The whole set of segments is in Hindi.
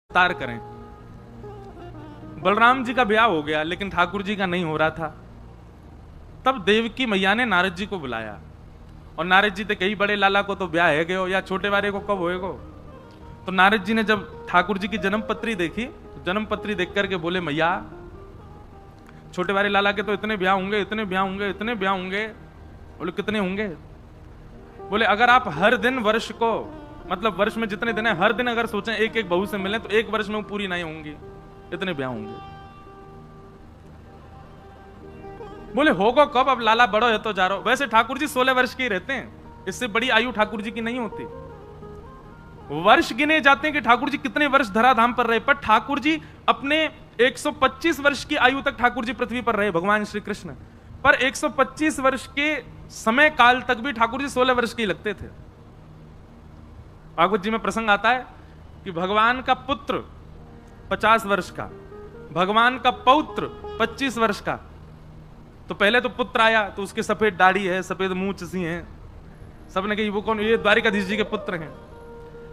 विस्तार करें। बलराम जी का ब्याह हो गया लेकिन ठाकुर जी का नहीं हो रहा था। तब देवकी मैया ने नारद जी को बुलाया और नारद जी थे कई बड़े लाला को तो ब्याह है गयो या छोटे वाले को कब होएगो। तो नारद जी ने जब ठाकुर जी की जन्म पत्री देखी तो जन्म पत्री देख करके बोले मैया छोटे वाले लाला के तो इतने ब्याह होंगे, इतने ब्याह होंगे, इतने ब्याह होंगे। बोले कितने होंगे? बोले अगर आप हर दिन वर्ष को, मतलब वर्ष में जितने दिन है हर दिन अगर सोचें एक एक बहू से मिलें तो एक वर्ष में वो पूरी नहीं होंगी, इतने ब्याह होंगे। बोले होगा कब, अब लाला बड़ो है तो जा रहा हो। वैसे ठाकुर जी 16 वर्ष के ही रहते हैं, इससे बड़ी आयु ठाकुर जी की नहीं होती। वर्ष गिने जाते हैं कि ठाकुर जी कितने वर्ष धराधाम पर रहे, पर ठाकुर जी अपने 125 वर्ष की आयु तक ठाकुर जी पृथ्वी पर रहे भगवान श्री कृष्ण। पर 125 वर्ष के समय काल तक भी ठाकुर जी 16 वर्ष के ही लगते थे। भागवत जी में प्रसंग आता है कि भगवान का पुत्र 50 वर्ष का, भगवान का पौत्र 25 वर्ष का। तो पहले तो पुत्र आया तो उसके सफेद दाढ़ी है, सफेद मूंछ सी है, सबने कही वो कौन, ये द्वारिकाधीश जी के पुत्र हैं।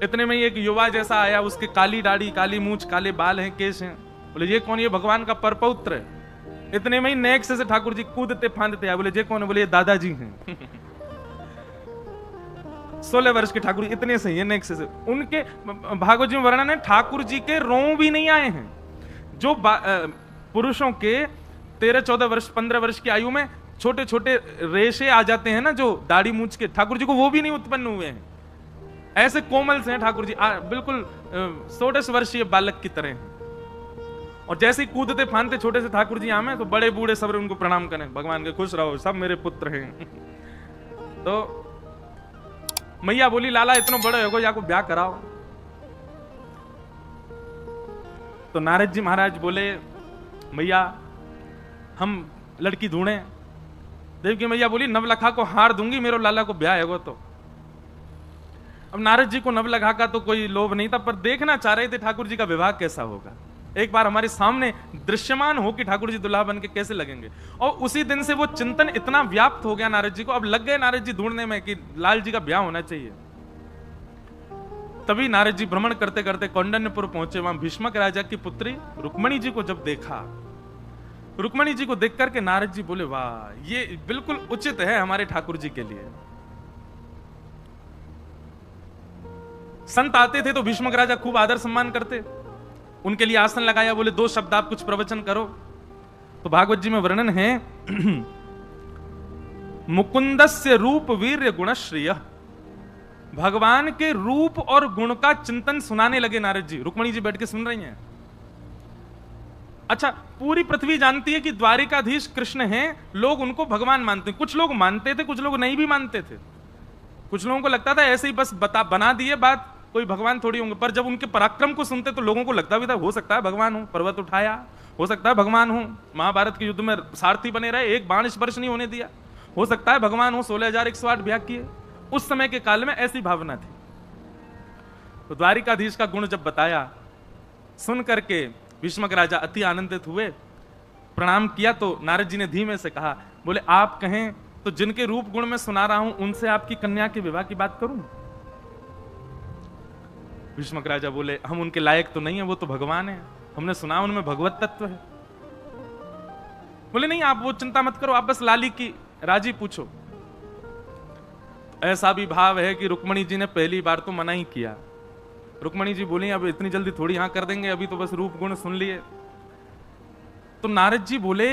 इतने में एक युवा जैसा आया, उसके काली दाढ़ी, काली मूंछ, काले बाल हैं, केश हैं। बोले ये कौन, ये भगवान का परपौत्र है। इतने में ही नेक्स्ट से ठाकुर जी कूदते फांदते आए। बोले ये कौन है? बोले ये दादाजी हैं। 16 वर्ष के ठाकुर इतने सही है नेक्स्ट से। उनके भागवत जी में वर्णन है ठाकुर जी के रों भी नहीं आए हैं। जो पुरुषों के 13-14 वर्ष 15 वर्ष की आयु में छोटे छोटे रेशे आ जाते हैं ना, जो दाढ़ी मूंछ के, ठाकुर जी को वो भी नहीं उत्पन्न हुए हैं। ऐसे कोमल से हैं ठाकुर जी, बिल्कुल 16 वर्षीय बालक की तरह हैं। और जैसे ही कूदते फांदते छोटे से ठाकुर जी आमे तो बड़े बूढ़े सब उनको प्रणाम करें, भगवान के खुश रहो, सब मेरे पुत्र हैं। तो मैया बोली लाला इतना बड़े हो या को ब्याह कराओ। तो नारद जी महाराज बोले मैया हम लड़की ढूंढे। देवकी मैया बोली नवलखा को हार दूंगी, मेरे लाला को ब्याह है तो। अब नारद जी को नवलखा का तो कोई लोभ नहीं था, पर देखना चाह रहे थे ठाकुर जी का विवाह कैसा होगा, एक बार हमारे सामने दृश्यमान हो कि ठाकुर जी दुल्हा बन के कैसे लगेंगे। और उसी दिन से वो चिंतन इतना व्याप्त हो गया नारद जी को, अब लग गए नारद जी ढूंढने में कि लाल जी का ब्याह होना चाहिए। तभी नारद जी भ्रमण करते करते कौंडन्यपुर पहुंचे। वहां भीष्मक राजा की पुत्री रुक्मणी जी को जब देखा, रुक्मणी जी को देख करके नारद जी बोले वाह ये बिल्कुल उचित है हमारे ठाकुर जी के लिए। संत आते थे तो भीष्मक राजा खूब आदर सम्मान करते, उनके लिए आसन लगाया, बोले 2 शब्द आप कुछ प्रवचन करो। तो भागवत जी में वर्णन है मुकुंदस्य रूप वीर्य गुणश्रिय, भगवान के रूप और गुण का चिंतन सुनाने लगे नारद जी। रुक्मणी जी बैठ के सुन रही हैं। अच्छा, पूरी पृथ्वी जानती है कि द्वारिकाधीश कृष्ण हैं, लोग उनको भगवान मानते हैं। कुछ लोग मानते थे, कुछ लोग नहीं भी मानते थे। कुछ लोगों को लगता था ऐसे ही बस बना दिए बात, कोई भगवान थोड़ी होंगे। पर जब उनके पराक्रम को सुनते तो लोगों को लगता भी था हो सकता है भगवान हो, पर्वत उठाया, हो सकता है भगवान हो, महाभारत के युद्ध में सारथी बने रहे, एक बाण स्पर्श नहीं होने दिया, हो सकता है भगवान हो, 16,108 ब्याह किए। उस समय के काल में ऐसी भावना थी। तो द्वारिकाधीश का गुण जब बताया, सुन करके भीष्मक राजा अति आनंदित हुए, प्रणाम किया। तो नारद जी ने धीमे से कहा, बोले आप कहें तो जिनके रूप गुण में सुना रहा हूं उनसे आपकी कन्या के विवाह की बात करूं? भीष्मक राजा बोले हम उनके लायक तो नहीं है, वो तो भगवान है, हमने सुना उनमें भगवत तत्व है। बोले नहीं आप वो चिंता मत करो, आप बस लाली की राजी पूछो। ऐसा भी भाव है कि रुक्मणी जी ने पहली बार तो मना ही किया। रुक्मणी जी बोली अब इतनी जल्दी थोड़ी हां कर देंगे, अभी तो बस रूप गुण सुन लिए। तो नारद जी बोले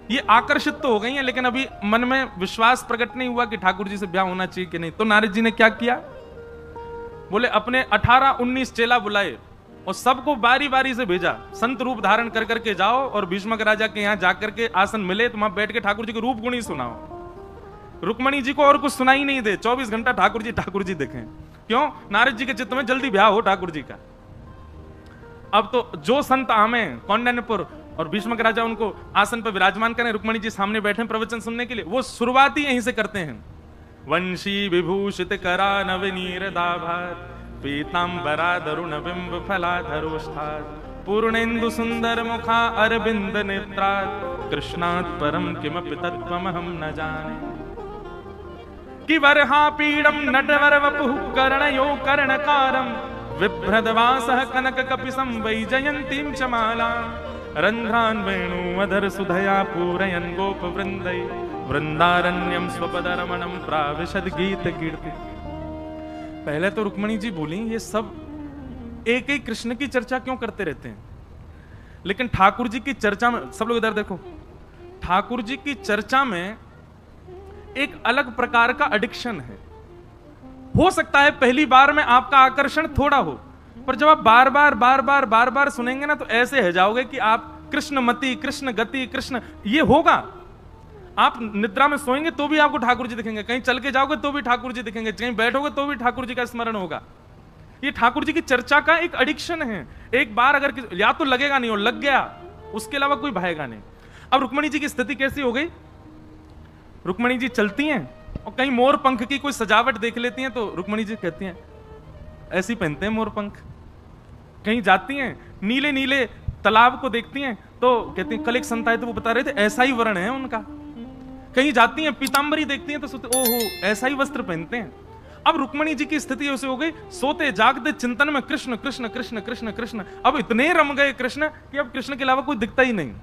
ये आकर्षित तो हो गई हैं, लेकिन अभी मन में विश्वास प्रकट नहीं हुआ कि ठाकुर जी से ब्याह होना चाहिए कि नहीं। तो नारद जी ने क्या किया, बोले अपने 18-19 चेला बुलाए और सबको बारी बारी से भेजा, संत रूप धारण कर करके जाओ और भीष्मक राजा के यहाँ जाकर के आसन मिले तो वहां बैठ के ठाकुर जी के रूप गुण ही सुनाओ। रुक्मणी जी को और कुछ सुनाई नहीं दे, 24 घंटा ठाकुर जी देखें। क्यों? नारद जी के चित्त में जल्दी ब्याह हो ठाकुर जी का। अब तो जो संत आमे कौंडन्यपुर और भीष्मक राजा उनको आसन पर विराजमान करें, रुक्मणी जी सामने बैठे प्रवचन सुनने के लिए, वो शुरुआत ही यहीं से करते हैं। वंशी विभूषित करा नवनीर दाभार, पीतांबरा दरुण बिंब फलाधरोष्ठात्, पूर्णेन्दु सुंदर मुखा अरविंद नेत्रात्, कृष्णात् परम किमपि तत्त्वमहं न जाने। कि वरहा पीडम नटवर वपुः कर्णयो कर्णकारम, विभ्रदवासः कनक कपिसं वैजयन्तीं च माला रन्ध्रान् वेणुमधर सुधया पूरयन् गोपवृन्दै वृंदारण्यम स्वपदरमणम प्राविशद गीत कीर्ति। पहले तो रुक्मणी जी बोली ये सब एक ही कृष्ण की चर्चा क्यों करते रहते हैं, लेकिन ठाकुर जी की चर्चा में, सब लोग इधर देखो, ठाकुर जी की चर्चा में एक अलग प्रकार का एडिक्शन है। हो सकता है पहली बार में आपका आकर्षण थोड़ा हो, पर जब आप बार बार सुनेंगे ना तो ऐसे हो जाओगे कि आप कृष्णमति, कृष्ण गति, कृष्ण, ये होगा। आप निद्रा में सोएंगे तो भी आपको ठाकुर जी दिखेंगे, कहीं चल के जाओगे तो भी ठाकुर जी दिखेंगे, कहीं बैठोगे तो भी ठाकुर जी का स्मरण होगा। ये ठाकुर जी की चर्चा का एक एडिक्शन है। एक बार अगर या तो लगेगा नहीं और लग गया, उसके अलावा कोई भाएगा नहीं। अब रुक्मणी जी की स्थिति कैसी हो गई, रुक्मणी जी चलती हैं और कहीं मोर पंख की कोई सजावट देख लेती हैं तो रुक्मणी जी कहती हैं ऐसी पहनते हैं मोर पंख। कहीं जाती हैं नीले नीले तालाब को देखती हैं तो कहती हैं, कल एक संत आए थे वो बता रहे थे ऐसा ही वर्ण है उनका। कहीं जाती हैं पीतांबरी देखती हैं तो सोचते ओहो ऐसा ही वस्त्र पहनते हैं। अब रुक्मणी जी की स्थिति ऐसे हो गई, सोते जागते चिंतन में कृष्ण कृष्ण कृष्ण कृष्ण कृष्ण। अब इतने रम गए कृष्ण कि अब कृष्ण के अलावा कोई दिखता ही नहीं।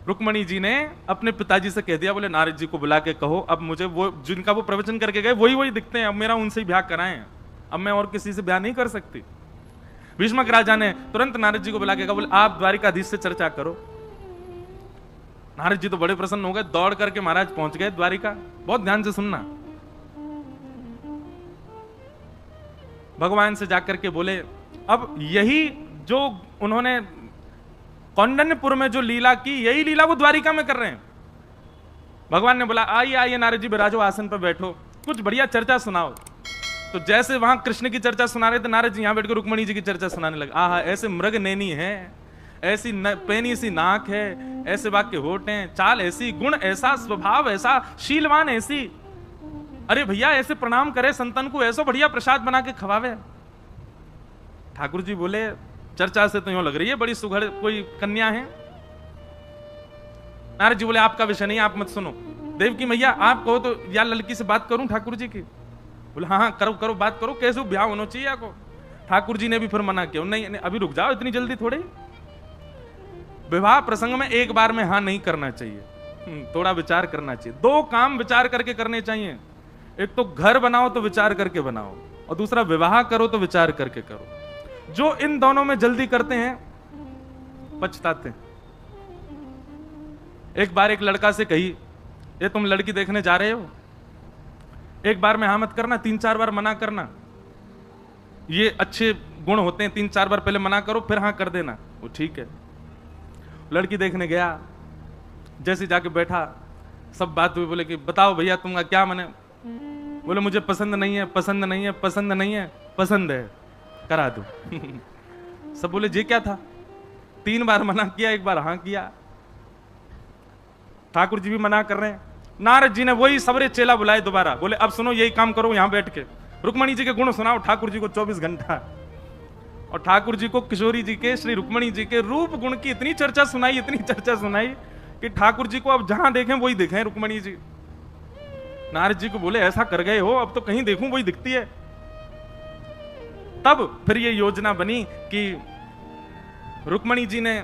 रुक्मणी जी ने अपने पिताजी से कह दिया, बोले नारद जी को बुला के कहो अब मुझे वो जिनका वो प्रवचन करके गए वही दिखते हैं, अब मेरा उनसे ही ब्याह कराएं, अब मैं और किसी से ब्याह नहीं कर सकती। भीष्मक राजा ने तुरंत नारद जी को बुला के कहा, बोले आप द्वारिकाधीश से चर्चा करो। नारद जी तो बड़े प्रसन्न हो गए, दौड़ करके महाराज पहुंच गए द्वारिका। बहुत ध्यान से सुनना, भगवान से जाकर के बोले अब यही जो उन्होंने कौंडन्यपुर में जो लीला की, यही लीला वो द्वारिका में कर रहे हैं। भगवान ने बोला आइए आइए नारद जी बिराजो, आसन पर बैठो, कुछ बढ़िया चर्चा सुनाओ। तो जैसे वहां कृष्ण की चर्चा सुना रहे थे, नारद जी यहां बैठकर रुक्मणी जी की चर्चा सुनाने लगे। आहा ऐसे मृग नैनी है, ऐसी पैनी सी नाक है, ऐसे वाक्य होठ हैं, चाल ऐसी, गुण ऐसा, स्वभाव ऐसा, शीलवान ऐसी। अरे भैया ऐसे प्रणाम करे संतन को, ऐसा बढ़िया प्रसाद बना के खवावे। ठाकुर जी बोले चर्चा से तो यूं लग रही है बड़ी सुघड़ कोई कन्या है। नारद जी बोले आपका विषय नहीं, आप मत सुनो। देवकी मैया आप कहो तो या लड़की से बात करूं ठाकुर जी की? बोले हाँ करो करो बात करो, कैसे ब्याह होना चाहिए आपको। ठाकुर जी ने भी फिर मना किया, नहीं अभी रुक जाओ, इतनी जल्दी थोड़ी। विवाह प्रसंग में एक बार में हाँ नहीं करना चाहिए, थोड़ा विचार करना चाहिए। दो काम विचार करके करने चाहिए, एक तो घर बनाओ तो विचार करके बनाओ, और दूसरा विवाह करो तो विचार करके करो। जो इन दोनों में जल्दी करते हैं पछताते हैं। एक बार एक लड़का से कही, ये तुम लड़की देखने जा रहे हो, एक बार में हाँ मत करना, 3-4 बार मना करना, ये अच्छे गुण होते हैं, 3-4 बार पहले मना करो फिर हाँ कर देना। वो ठीक है। लड़की देखने गया, जैसे जाके बैठा, सब बात हुई, बोले कि बताओ भैया तुमका क्या मन है? बोले मुझे पसंद नहीं है, पसंद नहीं है, पसंद नहीं है, पसंद है, करा दो। सब बोले जे क्या था? 3 बार मना किया, एक बार हाँ किया। ठाकुर जी भी मना कर रहे हैं। नारद जी ने वही सबरे चेला बुलाए दोबारा, बोले अब सुनो यही काम करो यहां बैठ के, रुक्मणी जी के गुण सुनाओ ठाकुर जी को 24 घंटा। और ठाकुर जी को किशोरी जी के, श्री रुक्मणी जी के रूप गुण की इतनी चर्चा सुनाई, इतनी चर्चा सुनाई कि ठाकुर जी को अब जहां देखें वही देखें रुक्मणी जी। नारद जी को बोले ऐसा कर गए हो, अब तो कहीं देखूं वही दिखती है। तब फिर ये योजना बनी कि रुक्मणी जी ने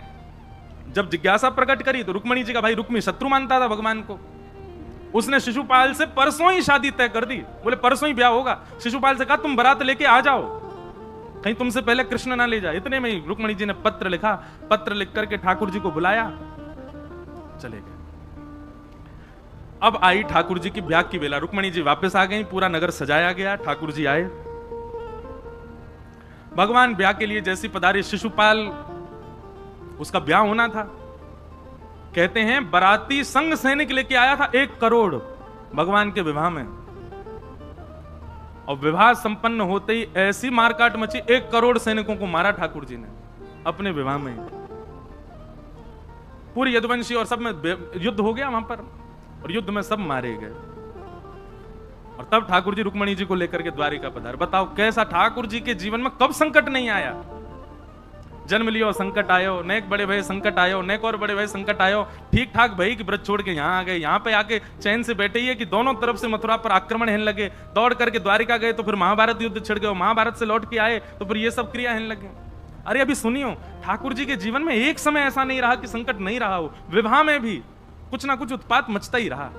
जब जिज्ञासा प्रकट करी तो रुक्मणी जी का भाई रुक्मी शत्रु मानता था भगवान को, उसने शिशुपाल से परसों ही शादी तय कर दी। बोले परसों ही ब्याह होगा। शिशुपाल से कहा तुम बारात लेके आ जाओ, कहीं तुमसे पहले कृष्ण ना ले जाए। इतने में ही रुक्मणी जी ने पत्र लिखा, पत्र लिख करके ठाकुर जी को बुलाया, चले गए। अब आई ठाकुर जी की ब्याह की बेला। रुक्मणी जी वापस आ गई, पूरा नगर सजाया गया, ठाकुर जी आए। भगवान ब्याह के लिए जैसी पधारे, शिशुपाल उसका ब्याह होना था। कहते हैं बाराती संग सैनिक लेके आया था 1 करोड़ भगवान के विवाह में, और विवाह संपन्न होते ही ऐसी मारकाट मची, 1 करोड़ सैनिकों को मारा ठाकुर जी ने अपने विवाह में। पूरी यदुवंशी और सब में युद्ध हो गया वहां पर, और युद्ध में सब मारे गए। और तब ठाकुर जी रुक्मणी जी को लेकर के द्वारिका पधारे। बताओ कैसा ठाकुर जी के जीवन में कब संकट नहीं आया। जन्म लियो संकट आयो, नेक बड़े भय संकट आयो, नेक और बड़े भय संकट आयो। ठीक ठाक भई कि ब्रज छोड़ के यहाँ आ गए, यहाँ पे आके चैन से बैठे ही है कि दोनों तरफ से मथुरा पर आक्रमण होने लगे। दौड़ करके द्वारिका गए तो फिर महाभारत युद्ध छिड़ गए, महाभारत से लौट के आए तो फिर ये सब क्रिया होने लगे। अरे अभी सुनियो, ठाकुर जी के जीवन में एक समय ऐसा नहीं रहा कि संकट नहीं रहा हो। विवाह में भी कुछ ना कुछ उत्पात मचता ही रहा।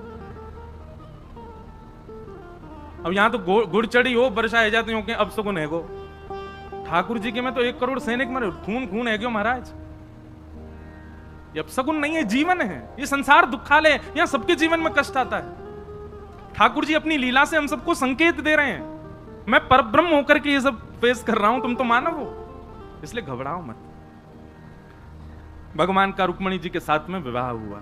अब यहां तो गुड़ चढ़ी हो, वर्षा है जाती हो कि अब सुगुन है गो। ठाकुर जी के में तो 1 करोड़ सैनिक मरे, खून खून है क्यों महाराज? ये अब सगुन नहीं है, जीवन है। ये संसार दुखालय, यहां सबके जीवन में कष्ट आता है। ठाकुर जी अपनी लीला से हम सबको संकेत दे रहे हैं, मैं परब्रह्म होकर के ये सब फेस कर रहा हूं, तुम तो मानव हो, इसलिए घबराओ मत। भगवान का रुक्मणी जी के साथ में विवाह हुआ।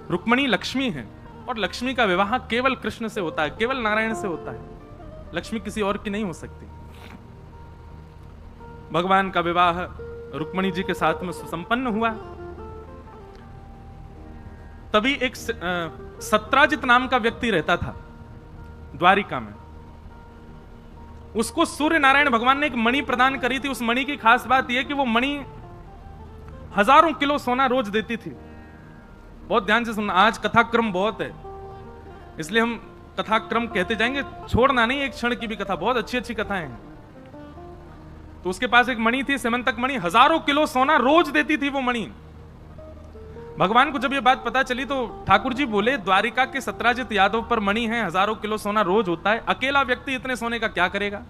रुक्मणी लक्ष्मी है और लक्ष्मी का विवाह केवल कृष्ण से होता है, केवल नारायण से होता है। लक्ष्मी किसी और की नहीं हो सकती। भगवान का विवाह रुक्मणी जी के साथ में सुसंपन्न हुआ। तभी एक सत्राजित नाम का व्यक्ति रहता था द्वारिका में। उसको सूर्य नारायण भगवान ने एक मणि प्रदान करी थी। उस मणि की खास बात यह कि वो मणि हजारों किलो सोना रोज देती थी। बहुत ध्यान से सुनना, आज कथाक्रम बहुत है इसलिए हम कथाक्रम कहते जाएंगे, छोड़ना नहीं एक क्षण की भी कथा, बहुत अच्छी अच्छी कथाएं हैं। तो उसके पास एक मणि थी, सेमंतक मणि, हजारों किलो सोना रोज देती थी वो मणि। भगवान को जब ये बात पता चली तो ठाकुर जी बोले, द्वारिका के सत्राजित यादव पर मणि है, हजारों किलो सोना रोज होता है, अकेला व्यक्ति इतने सोने का क्या करेगा?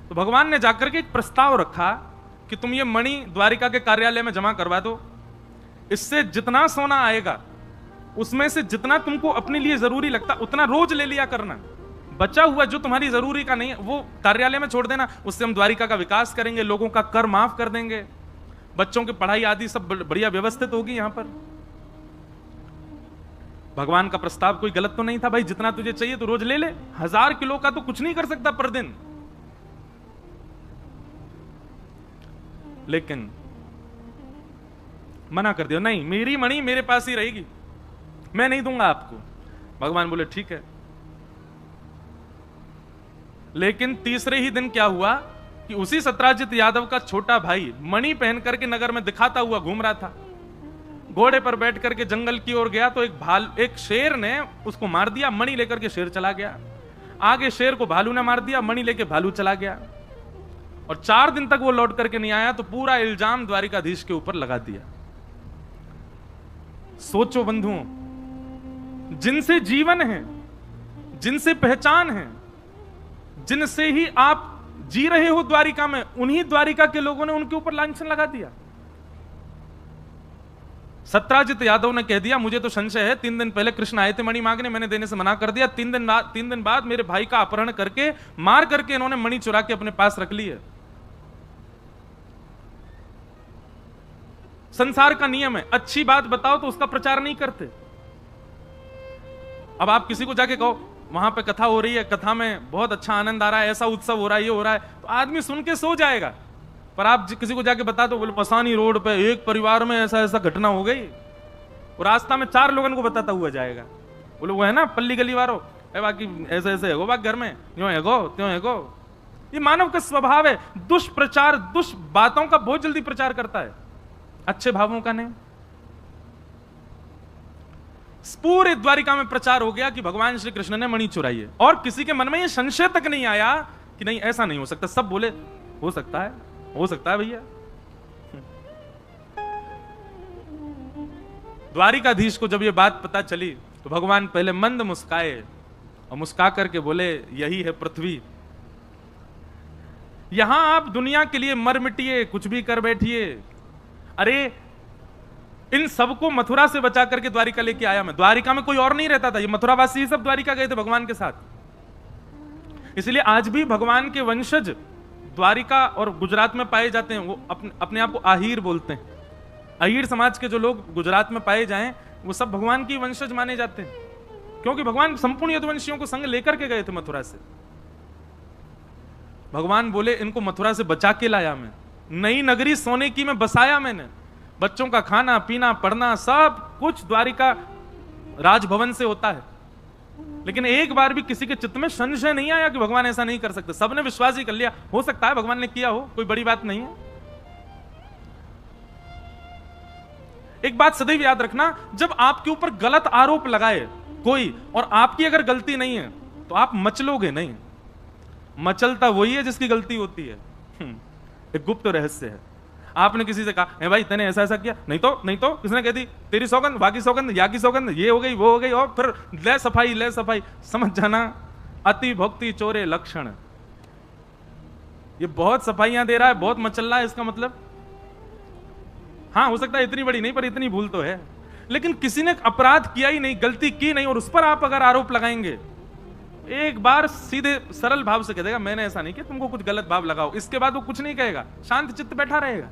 तो भगवान ने जाकर के एक प्रस्ताव रखा कि तुम ये मणि द्वारिका के कार्यालय में जमा करवा दो। इससे जितना सोना आएगा उसमें से जितना तुमको अपने लिए जरूरी लगता उतना रोज ले लिया करना। बचा हुआ जो तुम्हारी जरूरी का नहीं है वो कार्यालय में छोड़ देना। उससे हम द्वारिका का विकास करेंगे, लोगों का कर माफ कर देंगे, बच्चों की पढ़ाई आदि सब बढ़िया व्यवस्थित होगी यहां पर। भगवान का प्रस्ताव कोई गलत तो नहीं था। भाई जितना तुझे चाहिए तो रोज ले ले, 1000 किलो का तो कुछ नहीं कर सकता पर दिन। लेकिन मना कर दिया, नहीं मेरी मणि मेरे पास ही रहेगी, मैं नहीं दूंगा आपको। भगवान बोले ठीक है। लेकिन तीसरे ही दिन क्या हुआ कि उसी सत्राजित यादव का छोटा भाई मणि पहन करके नगर में दिखाता हुआ घूम रहा था। घोड़े पर बैठ करके जंगल की ओर गया तो एक शेर ने उसको मार दिया। मणि लेकर के शेर चला गया। आगे शेर को भालू ने मार दिया, मणि लेके भालू चला गया। और 4 दिन तक वो लौट करके नहीं आया तो पूरा इल्जाम द्वारिकाधीश के ऊपर लगा दिया। सोचो बंधुओं, जिनसे जीवन है, जिनसे पहचान है, जिनसे ही आप जी रहे हो द्वारिका में, उन्हीं द्वारिका के लोगों ने उनके ऊपर लांछन लगा दिया। सत्राजित यादव ने कह दिया मुझे तो संशय है, 3 दिन पहले कृष्ण आए थे मणि मांगने, मैंने देने से मना कर दिया। 3 दिन बाद मेरे भाई का अपहरण करके मार करके इन्होंने मणि चुरा के अपने पास रख ली है। संसार का नियम है, अच्छी बात बताओ तो उसका प्रचार नहीं करते। अब आप किसी को जाके कहो वहां पे कथा हो रही है, कथा में बहुत अच्छा आनंद आ रहा है, ऐसा उत्सव हो रहा है, ये हो रहा है, तो आदमी सुन के सो जाएगा। पर आप किसी को जाके बता दो, बोले पसानी रोड पे एक परिवार में ऐसा ऐसा घटना हो गई, और रास्ता में 4 लोगों को बताता हुआ जाएगा। बोले वो है ना पल्ली गली वालों, बाकी ऐसे ऐसे है बाकी घर में यूं है गो त्यों है गो। ये मानव का स्वभाव है, दुष्प्रचार, दुष्ट बातों का बहुत जल्दी प्रचार करता है, अच्छे भावों का नहीं। पूरे द्वारिका में प्रचार हो गया कि भगवान श्री कृष्ण ने मणि चुराई है, और किसी के मन में यह संशय तक नहीं आया कि नहीं ऐसा नहीं हो सकता। सब बोले हो सकता है भैया। द्वारिकाधीश को जब यह बात पता चली तो भगवान पहले मंद मुस्काए और मुस्का करके बोले यही है पृथ्वी, यहां आप दुनिया के लिए मर मिटिए, कुछ भी कर बैठिए। अरे इन सबको मथुरा से बचा करके द्वारिका लेके आया मैं। द्वारिका में कोई और नहीं रहता था, ये मथुरावासी ही सब द्वारिका गए थे भगवान के साथ। इसलिए आज भी भगवान के वंशज द्वारिका और गुजरात में पाए जाते हैं। वो अपने आप को आहिर बोलते हैं। अहीर समाज के जो लोग गुजरात में पाए जाएं वो सब भगवान की वंशज माने जाते हैं, क्योंकि भगवान संपूर्ण यदुवंशियों को संग लेकर के गए थे मथुरा से। भगवान बोले इनको मथुरा से बचा के लाया मैं, नई नगरी सोने की में बसाया मैंने। बच्चों का खाना पीना पढ़ना सब कुछ द्वारिका राजभवन से होता है। लेकिन एक बार भी किसी के चित्त में संशय नहीं आया कि भगवान ऐसा नहीं कर सकते। सबने विश्वास ही कर लिया, हो सकता है भगवान ने किया हो, कोई बड़ी बात नहीं है। एक बात सदैव याद रखना, जब आपके ऊपर गलत आरोप लगाए कोई और आपकी अगर गलती नहीं है तो आप मचलोगे नहीं। मचलता वही है जिसकी गलती होती है। एक गुप्त रहस्य है। आपने किसी से कहा, ए भाई तूने ऐसा ऐसा किया, नहीं तो किसने कह दी, तेरी सौगंध, वाकी सौगंध, या की सौगंध, ये हो गई वो हो गई, और फिर ले सफाई। समझ जाना, अति भक्ति चोरे लक्षण। ये बहुत सफाइयां दे रहा है, बहुत मचल रहा है, इसका मतलब हाँ हो सकता है इतनी बड़ी नहीं, पर इतनी भूल तो है। लेकिन किसी ने अपराध किया ही नहीं, गलती की नहीं, और उस पर आप अगर आरोप लगाएंगे, एक बार सीधे सरल भाव से कह देगा मैंने ऐसा नहीं किया, तुमको कुछ गलत भाव लगाओ, इसके बाद वो कुछ नहीं कहेगा, शांत चित्त बैठा रहेगा।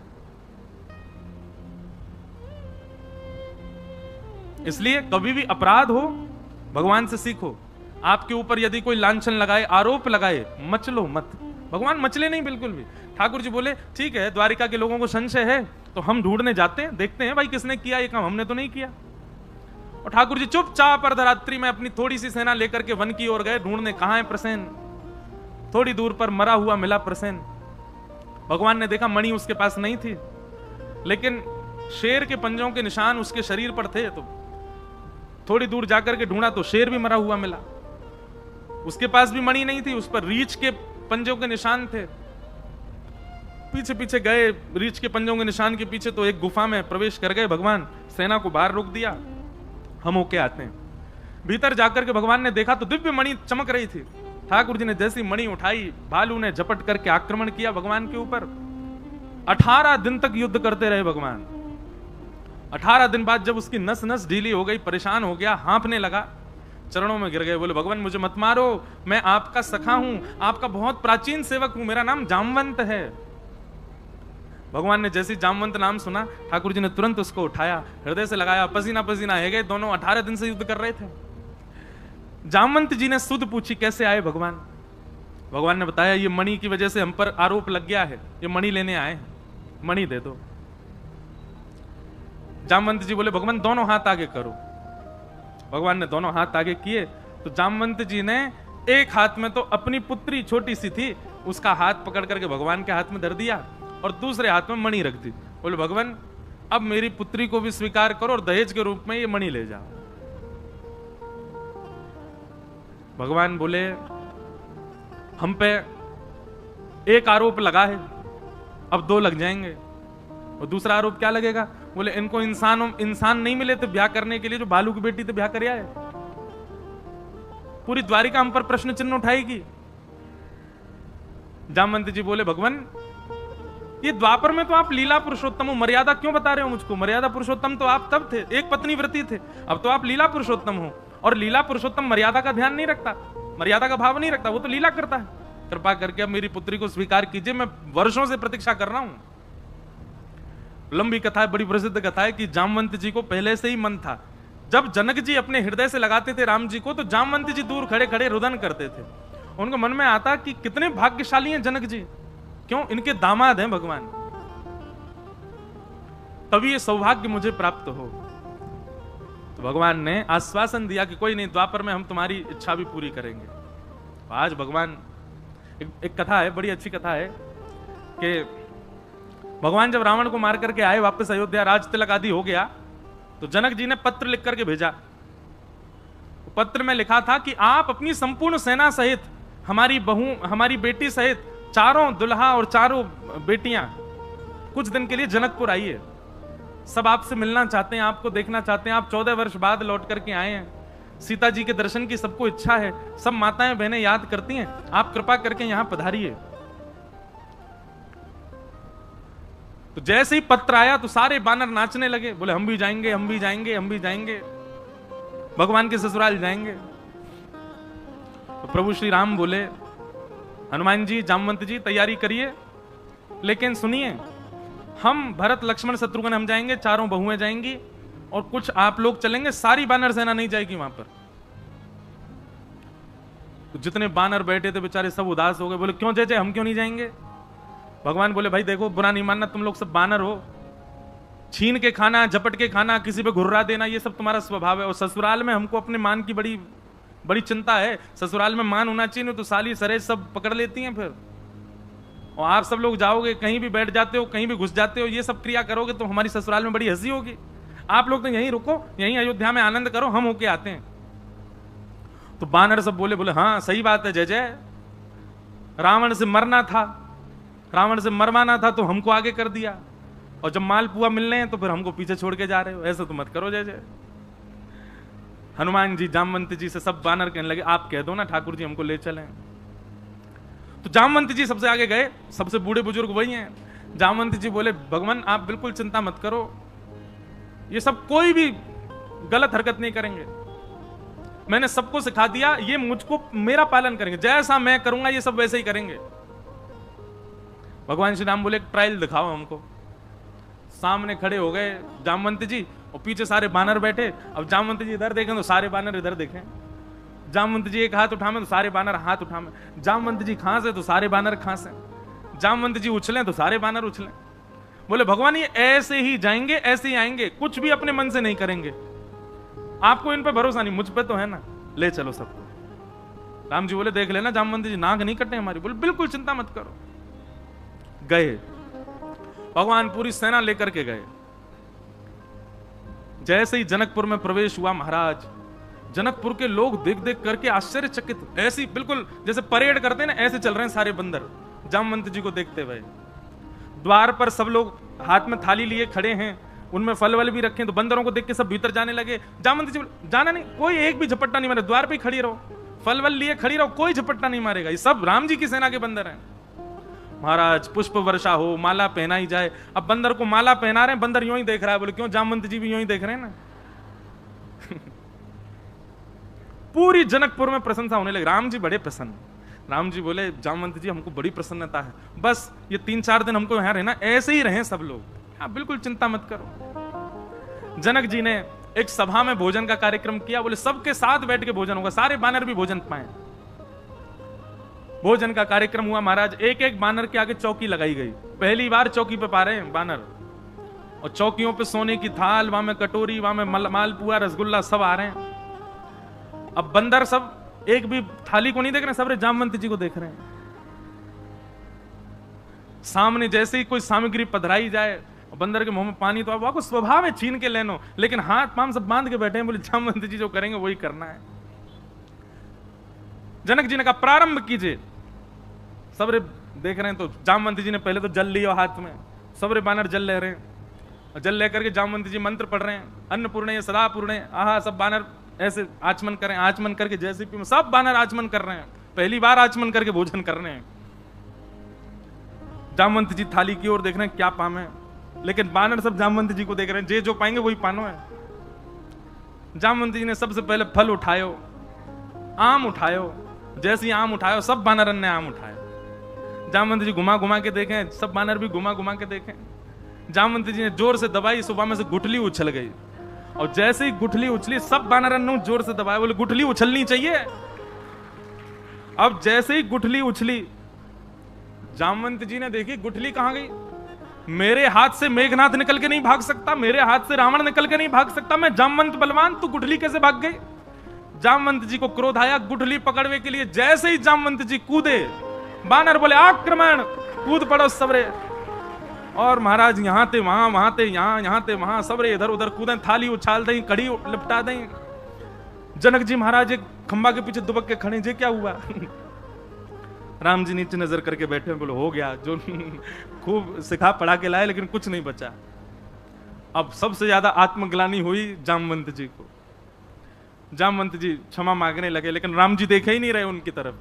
इसलिए कभी भी अपराध हो, भगवान से सीखो। आपके ऊपर यदि कोई लांछन लगाए, आरोप लगाए, मचलो मत। भगवान मचले नहीं बिल्कुल भी। ठाकुर जी बोले ठीक है, द्वारिका के लोगों को संशय है तो हम ढूंढने जाते हैं, देखते हैं भाई किसने किया ये काम, हमने तो नहीं किया। और ठाकुर जी चुपचाप अर्धरात्रि में अपनी थोड़ी सी सेना लेकर के वन की ओर गए ढूंढने, कहां है प्रसेन। थोड़ी दूर पर मरा हुआ मिला प्रसेन। भगवान ने देखा मणि उसके पास नहीं थी, लेकिन शेर के पंजों के निशान उसके शरीर पर थे। तो थोड़ी दूर जाकर के ढूंढा तो शेर भी मरा हुआ मिला, उसके पास भी मणि नहीं थी, उस पर रीछ के पंजों के निशान थे। पीछे पीछे गए, रीछ के पंजों के निशान के पीछे, तो एक गुफा में प्रवेश कर गए भगवान। सेना को बाहर रोक दिया, हम होके आते हैं। भीतर जाकर के भगवान ने देखा तो दिव्य मणि चमक रही थी। ठाकुर जी ने जैसी मणि उठाई, भालू ने झपट करके आक्रमण किया भगवान के ऊपर। 18 दिन तक युद्ध करते रहे भगवान। 18 दिन बाद जब उसकी नस नस ढीली हो गई, परेशान हो गया, हांफने लगा, चरणों में गिर गए, बोले भगवान मुझे मत मारो, मैं आपका सखा हूं, आपका बहुत प्राचीन सेवक हूं, मेरा नाम जामवंत है। भगवान ने जैसे जामवंत नाम सुना, ठाकुर जी ने तुरंत उसको उठाया, हृदय से लगाया, पसीना पसीना है गए दोनों। 18 दिन से युद्ध कर रहे थे। जामवंत जी ने सुध पूछी कैसे आए भगवान। भगवान ने बताया ये मणि की वजह से हम पर आरोप लग गया है, ये मणि लेने आए, मणि दे दो। जामवंत जी बोले भगवान दोनों हाथ आगे करो। भगवान ने दोनों हाथ आगे किए तो जामवंत जी ने एक हाथ में तो अपनी पुत्री छोटी सी थी, उसका हाथ पकड़ करके भगवान के हाथ में धर दिया और दूसरे हाथ में मणि रख दी। बोले भगवान अब मेरी पुत्री को भी स्वीकार करो और दहेज के रूप में ये मणि ले जाओ। भगवान बोले हम पे एक आरोप लगा है, अब 2 लग जाएंगे। और दूसरा आरोप क्या लगेगा? बोले इनको इंसान नहीं मिले थे ब्याह करने के लिए, जो भालू की बेटी थे ब्याह कर आए। पूरी द्वारिका हम पर प्रश्न चिन्ह उठाएगी। जामवंत जी बोले भगवान ये द्वापर में तो आप लीला पुरुषोत्तम हो, मर्यादा क्यों बता रहे हो मुझको? मर्यादा पुरुषोत्तम तो आप तब थे, एक पत्नी व्रती थे, अब तो आप लीला पुरुषोत्तम हो। और लीला पुरुषोत्तम मर्यादा का ध्यान नहीं रखता, मर्यादा का भाव नहीं रखता, वो तो लीला करता है। कृपा करके अब मेरी पुत्री को स्वीकार कीजिए, मैं वर्षों से प्रतीक्षा कर रहा हूं। लंबी कथा है, बड़ी प्रसिद्ध कथा है कि जामवंत जी को पहले से ही मन था। जब जनक जी अपने हृदय से लगाते थे राम जी को, तो जामवंत जी दूर खड़े खड़े रुदन करते थे। उनको मन में आता कि कितने भाग्यशाली हैं जनक जी, क्यों इनके दामाद हैं भगवान, तभी ये सौभाग्य मुझे प्राप्त हो। तो भगवान ने आश्वासन दिया कि कोई नहीं, द्वापर में हम तुम्हारी इच्छा भी पूरी करेंगे। आज भगवान एक कथा है, बड़ी अच्छी कथा है कि भगवान जब रावण को मार करके आए वापस अयोध्या, राज तिलक आदि हो गया, तो जनक जी ने पत्र लिख करके भेजा। पत्र में लिखा था कि आप अपनी संपूर्ण सेना सहित, हमारी बहू, हमारी बेटी सहित, चारों दुल्हा और चारों बेटियां कुछ दिन के लिए जनकपुर आइए। सब आपसे मिलना चाहते हैं, आपको देखना चाहते हैं। आप 14 वर्ष बाद लौट करके आए हैं, सीता जी के दर्शन की सबको इच्छा है, सब माताएं बहनें याद करती हैं, आप कृपा करके यहां पधारिए। तो जैसे ही पत्र आया तो सारे बानर नाचने लगे, बोले हम भी जाएंगे, हम भी जाएंगे, हम भी जाएंगे, भगवान के ससुराल जाएंगे। तो प्रभु श्री राम बोले हनुमान जी, जामवंत जी तैयारी करिए, लेकिन सुनिए हम भरत लक्ष्मण शत्रुघ्न हम जाएंगे, चारों बहुएं जाएंगी और कुछ आप लोग चलेंगे, सारी बानर सेना नहीं जाएगी वहां पर। तो जितने बानर बैठे थे बेचारे सब उदास हो गए, बोले क्यों जय जय, हम क्यों नहीं जाएंगे? भगवान बोले भाई देखो, बुरा नहीं मानना, तुम लोग सब बानर हो, छीन के खाना, झपट के खाना, किसी पे घुर्रा देना, ये सब तुम्हारा स्वभाव है, और ससुराल में हमको अपने मान की बड़ी बड़ी चिंता है, ससुराल में मान होना चाहिए, नहीं तो साली सरेज सब पकड़ लेती हैं फिर। और आप सब लोग जाओगे, कहीं भी बैठ जाते हो, कहीं भी घुस जाते हो, ये सब क्रिया करोगे तो हमारी ससुराल में बड़ी हंसी होगी। आप लोग तो यहीं रुको, यहीं अयोध्या में आनंद करो, हम होके आते हैं। तो बानर सब बोले, बोले हाँ सही बात है जय जय, रावण से मरना था, रावण से मरवाना था तो हमको आगे कर दिया, और जब मालपुआ मिलने हैं तो फिर हमको पीछे छोड़ के जा रहे हो, ऐसा तो मत करो जय जय। हनुमान जी जामवंत जी से सब बानर कहने लगे, आप कह दो ना ठाकुर जी हमको ले चलें। तो जामवंत जी सबसे आगे गए, सबसे बूढ़े बुजुर्ग वही हैं। जामवंत जी बोले, भगवान आप बिल्कुल चिंता मत करो, ये सब कोई भी गलत हरकत नहीं करेंगे, मैंने सबको सिखा दिया, ये मुझको मेरा पालन करेंगे, जैसा मैं करूंगा ये सब वैसे ही करेंगे। भगवान श्री राम बोले, एक ट्रायल दिखाओ हमको। सामने खड़े हो गए जामवंत जी, और पीछे सारे बानर बैठे। अब जामवंत जी इधर देखें तो सारे बानर इधर देखें, जामवंत जी एक हाथ उठावे तो सारे बानर हाथ उठावे, जामवंत जी खांसे तो सारे बानर खांसे, जामवंत जी उछलें तो सारे बानर उछलें। बोले भगवान ये ऐसे ही जाएंगे, ऐसे ही आएंगे, कुछ भी अपने मन से नहीं करेंगे, आपको इन पे भरोसा नहीं, मुझ पे तो है ना, ले चलो सबको। राम जी बोले, देख लेना जामवंत जी नाक नहीं कटे हमारी। बोले बिल्कुल चिंता मत करो। गए, भगवान पूरी सेना लेकर के गए। जैसे ही जनकपुर में प्रवेश हुआ महाराज, जनकपुर के लोग देख देख करके आश्चर्यचकित, ऐसी बिल्कुल जैसे परेड करते हैं ना, ऐसे चल रहे हैं सारे बंदर जामवंत जी को देखते हुए। द्वार पर सब लोग हाथ में थाली लिए खड़े हैं, उनमें फल वल भी रखे, तो बंदरों को देख के सब भीतर जाने लगे। जामवंत जी जाना नहीं, कोई एक भी झपट्टा नहीं मारे, द्वार पे ही खड़ी रहो, फल वल लिए खड़ी रहो, कोई झपट्टा नहीं मारेगा, ये सब राम जी की सेना के बंदर हैं। महाराज पुष्प वर्षा हो, माला पहनाई जाए। अब बंदर को माला पहना रहे हैं, बंदर यूं ही देख रहा है। बोले क्यों, जामवंत जी भी यूं ही देख रहे हैं ना। पूरी जनकपुर में प्रशंसा होने लगी, राम जी बड़े प्रसन्न। राम जी बोले, जामवंत जी हमको बड़ी प्रसन्नता है, बस ये 3-4 दिन हमको यहां रहना, ऐसे ही रहें सब लोग, आप बिल्कुल चिंता मत करो। जनक जी ने एक सभा में भोजन का कार्यक्रम किया। बोले सबके साथ बैठ के भोजन होगा, सारे बानर भी भोजन पाए। भोजन का कार्यक्रम हुआ महाराज, एक एक बानर के आगे चौकी लगाई गई। पहली बार चौकी पे पा रहे हैं बानर, और चौकियों पे सोने की थाल, वहां में कटोरी, वहां में मालपुआ रसगुल्ला सब आ रहे हैं। अब बंदर सब एक भी थाली को नहीं देख रहे, सब जामवंत जी को देख रहे हैं। सामने जैसे ही कोई सामग्री पधराई जाए, बंदर के मुंह में पानी तो आपको स्वभाव है छीन के लेनो, लेकिन हाथ पांव सब बांध के बैठे हैं। बोले जामवंत जी जो करेंगे वही करना है। जनक जी ने कहा प्रारंभ कीजिए। सबरे देख रहे हैं, तो जामवंत जी ने पहले तो जल लिया हाथ में, सबरे बानर जल ले रहे हैं। जल लेकर के जामवंत जी मंत्र पढ़ रहे हैं, अन्नपूर्णे सदा पूर्णे आहा। सब बानर ऐसे आचमन करें, आचमन करके जैसे भी सब बानर आचमन कर रहे हैं, पहली बार आचमन करके भोजन कर रहे हैं। जामवंत जी थाली की ओर देख रहे हैं क्या पामे, लेकिन बानर सब जामवंत जी को देख रहे हैं, जे जो पाएंगे वही पानो है। जामवंत जी ने सबसे पहले फल उठायो, आम उठायो। जैसे ही आम उठायो, सब बानरन ने आम उठाया। जामवंत जी घुमा घुमा के देखें, सब बानर भी घुमा घुमा के देखें। जामवंत जी ने जोर से दबाई, सुबह में से गुठली उछल गई, और जैसे ही गुठली उछली, सब बानरन ने जोर से दबाया। बोले गुठली उछलनी चाहिए। अब जैसे ही गुठली उछली, जामवंत जी ने देखी गुठली कहां गई। मेरे हाथ से मेघनाथ निकल के नहीं भाग सकता, मेरे हाथ से रावण निकल के नहीं भाग सकता, मैं जामवंत बलवान, तू गुठली कैसे भाग गई। जामवंत जी को क्रोध आया, गुठली पकड़ने के लिए जैसे ही जामवंत जी कूदे, बानर बोले आक्रमण, कूद पड़ो सबरे। और महाराज यहां थे वहां, वहां थे यहां, यहां थे वहां, सबरे इधर उधर कूदे, थाली उछाल दें, कड़ी लिपटा दें। जनक जी महाराज एक खंबा के पीछे दुबक के खड़े, जे क्या हुआ। राम जी नीचे नजर करके बैठे, बोले हो गया जो खूब सिखा पढ़ा के लाए, लेकिन कुछ नहीं बचा। अब सबसे ज्यादा आत्मग्लानि हुई जामवंत जी को। जामवंत जी क्षमा मांगने लगे, लेकिन राम जी देखे ही नहीं रहे उनकी तरफ।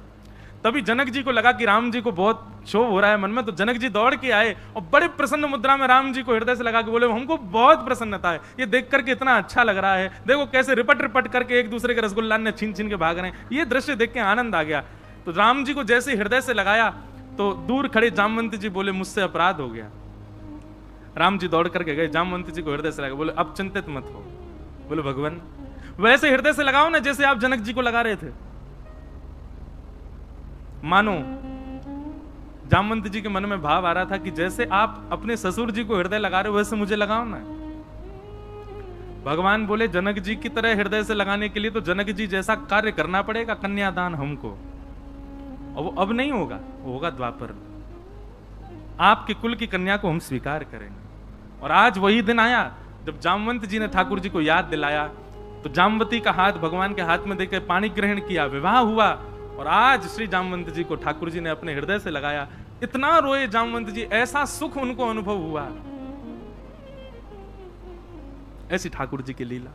तभी जनक जी को लगा कि राम जी को बहुत क्षोभ हो रहा है मन में, तो जनक जी दौड़ के आए और बड़े प्रसन्न मुद्रा में राम जी को हृदय से लगा के बोले, हमको बहुत प्रसन्नता है, ये देख करके इतना अच्छा लग रहा है, देखो कैसे रिपट रिपट करके एक दूसरे के रसगुल्ला ने छीन छीन के भाग रहे हैं, ये दृश्य देख के आनंद आ गया। तो राम जी को जैसे हृदय से लगाया, तो दूर खड़े जामवंत जी बोले, मुझसे अपराध हो गया। राम जी दौड़ करके गए, जामवंत जी को हृदय से लगा, बोले अब चिंतित मत हो। बोले भगवान वैसे हृदय से लगाओ ना जैसे आप जनक जी को लगा रहे थे। मानो जामवंत जी के मन में भाव आ रहा था कि जैसे आप अपने ससुर जी को हृदय लगा रहे हो, वैसे मुझे लगाओ ना। भगवान बोले जनक जी की तरह हृदय से लगाने के लिए तो जनक जी जैसा कार्य करना पड़ेगा, कन्यादान हमको। और वो अब नहीं होगा, वो होगा द्वापर। आपके कुल की कन्या को हम स्वीकार करेंगे। और आज वही दिन आया जब जामवंत जी ने ठाकुर जी को याद दिलाया, तो जामवती का हाथ भगवान के हाथ में देकर पानी ग्रहण किया, विवाह हुआ। और आज श्री जामवंत जी को ठाकुर जी ने अपने हृदय से लगाया। इतना रोए जामवंत जी, ऐसा सुख उनको अनुभव हुआ। ऐसी ठाकुर जी की लीला।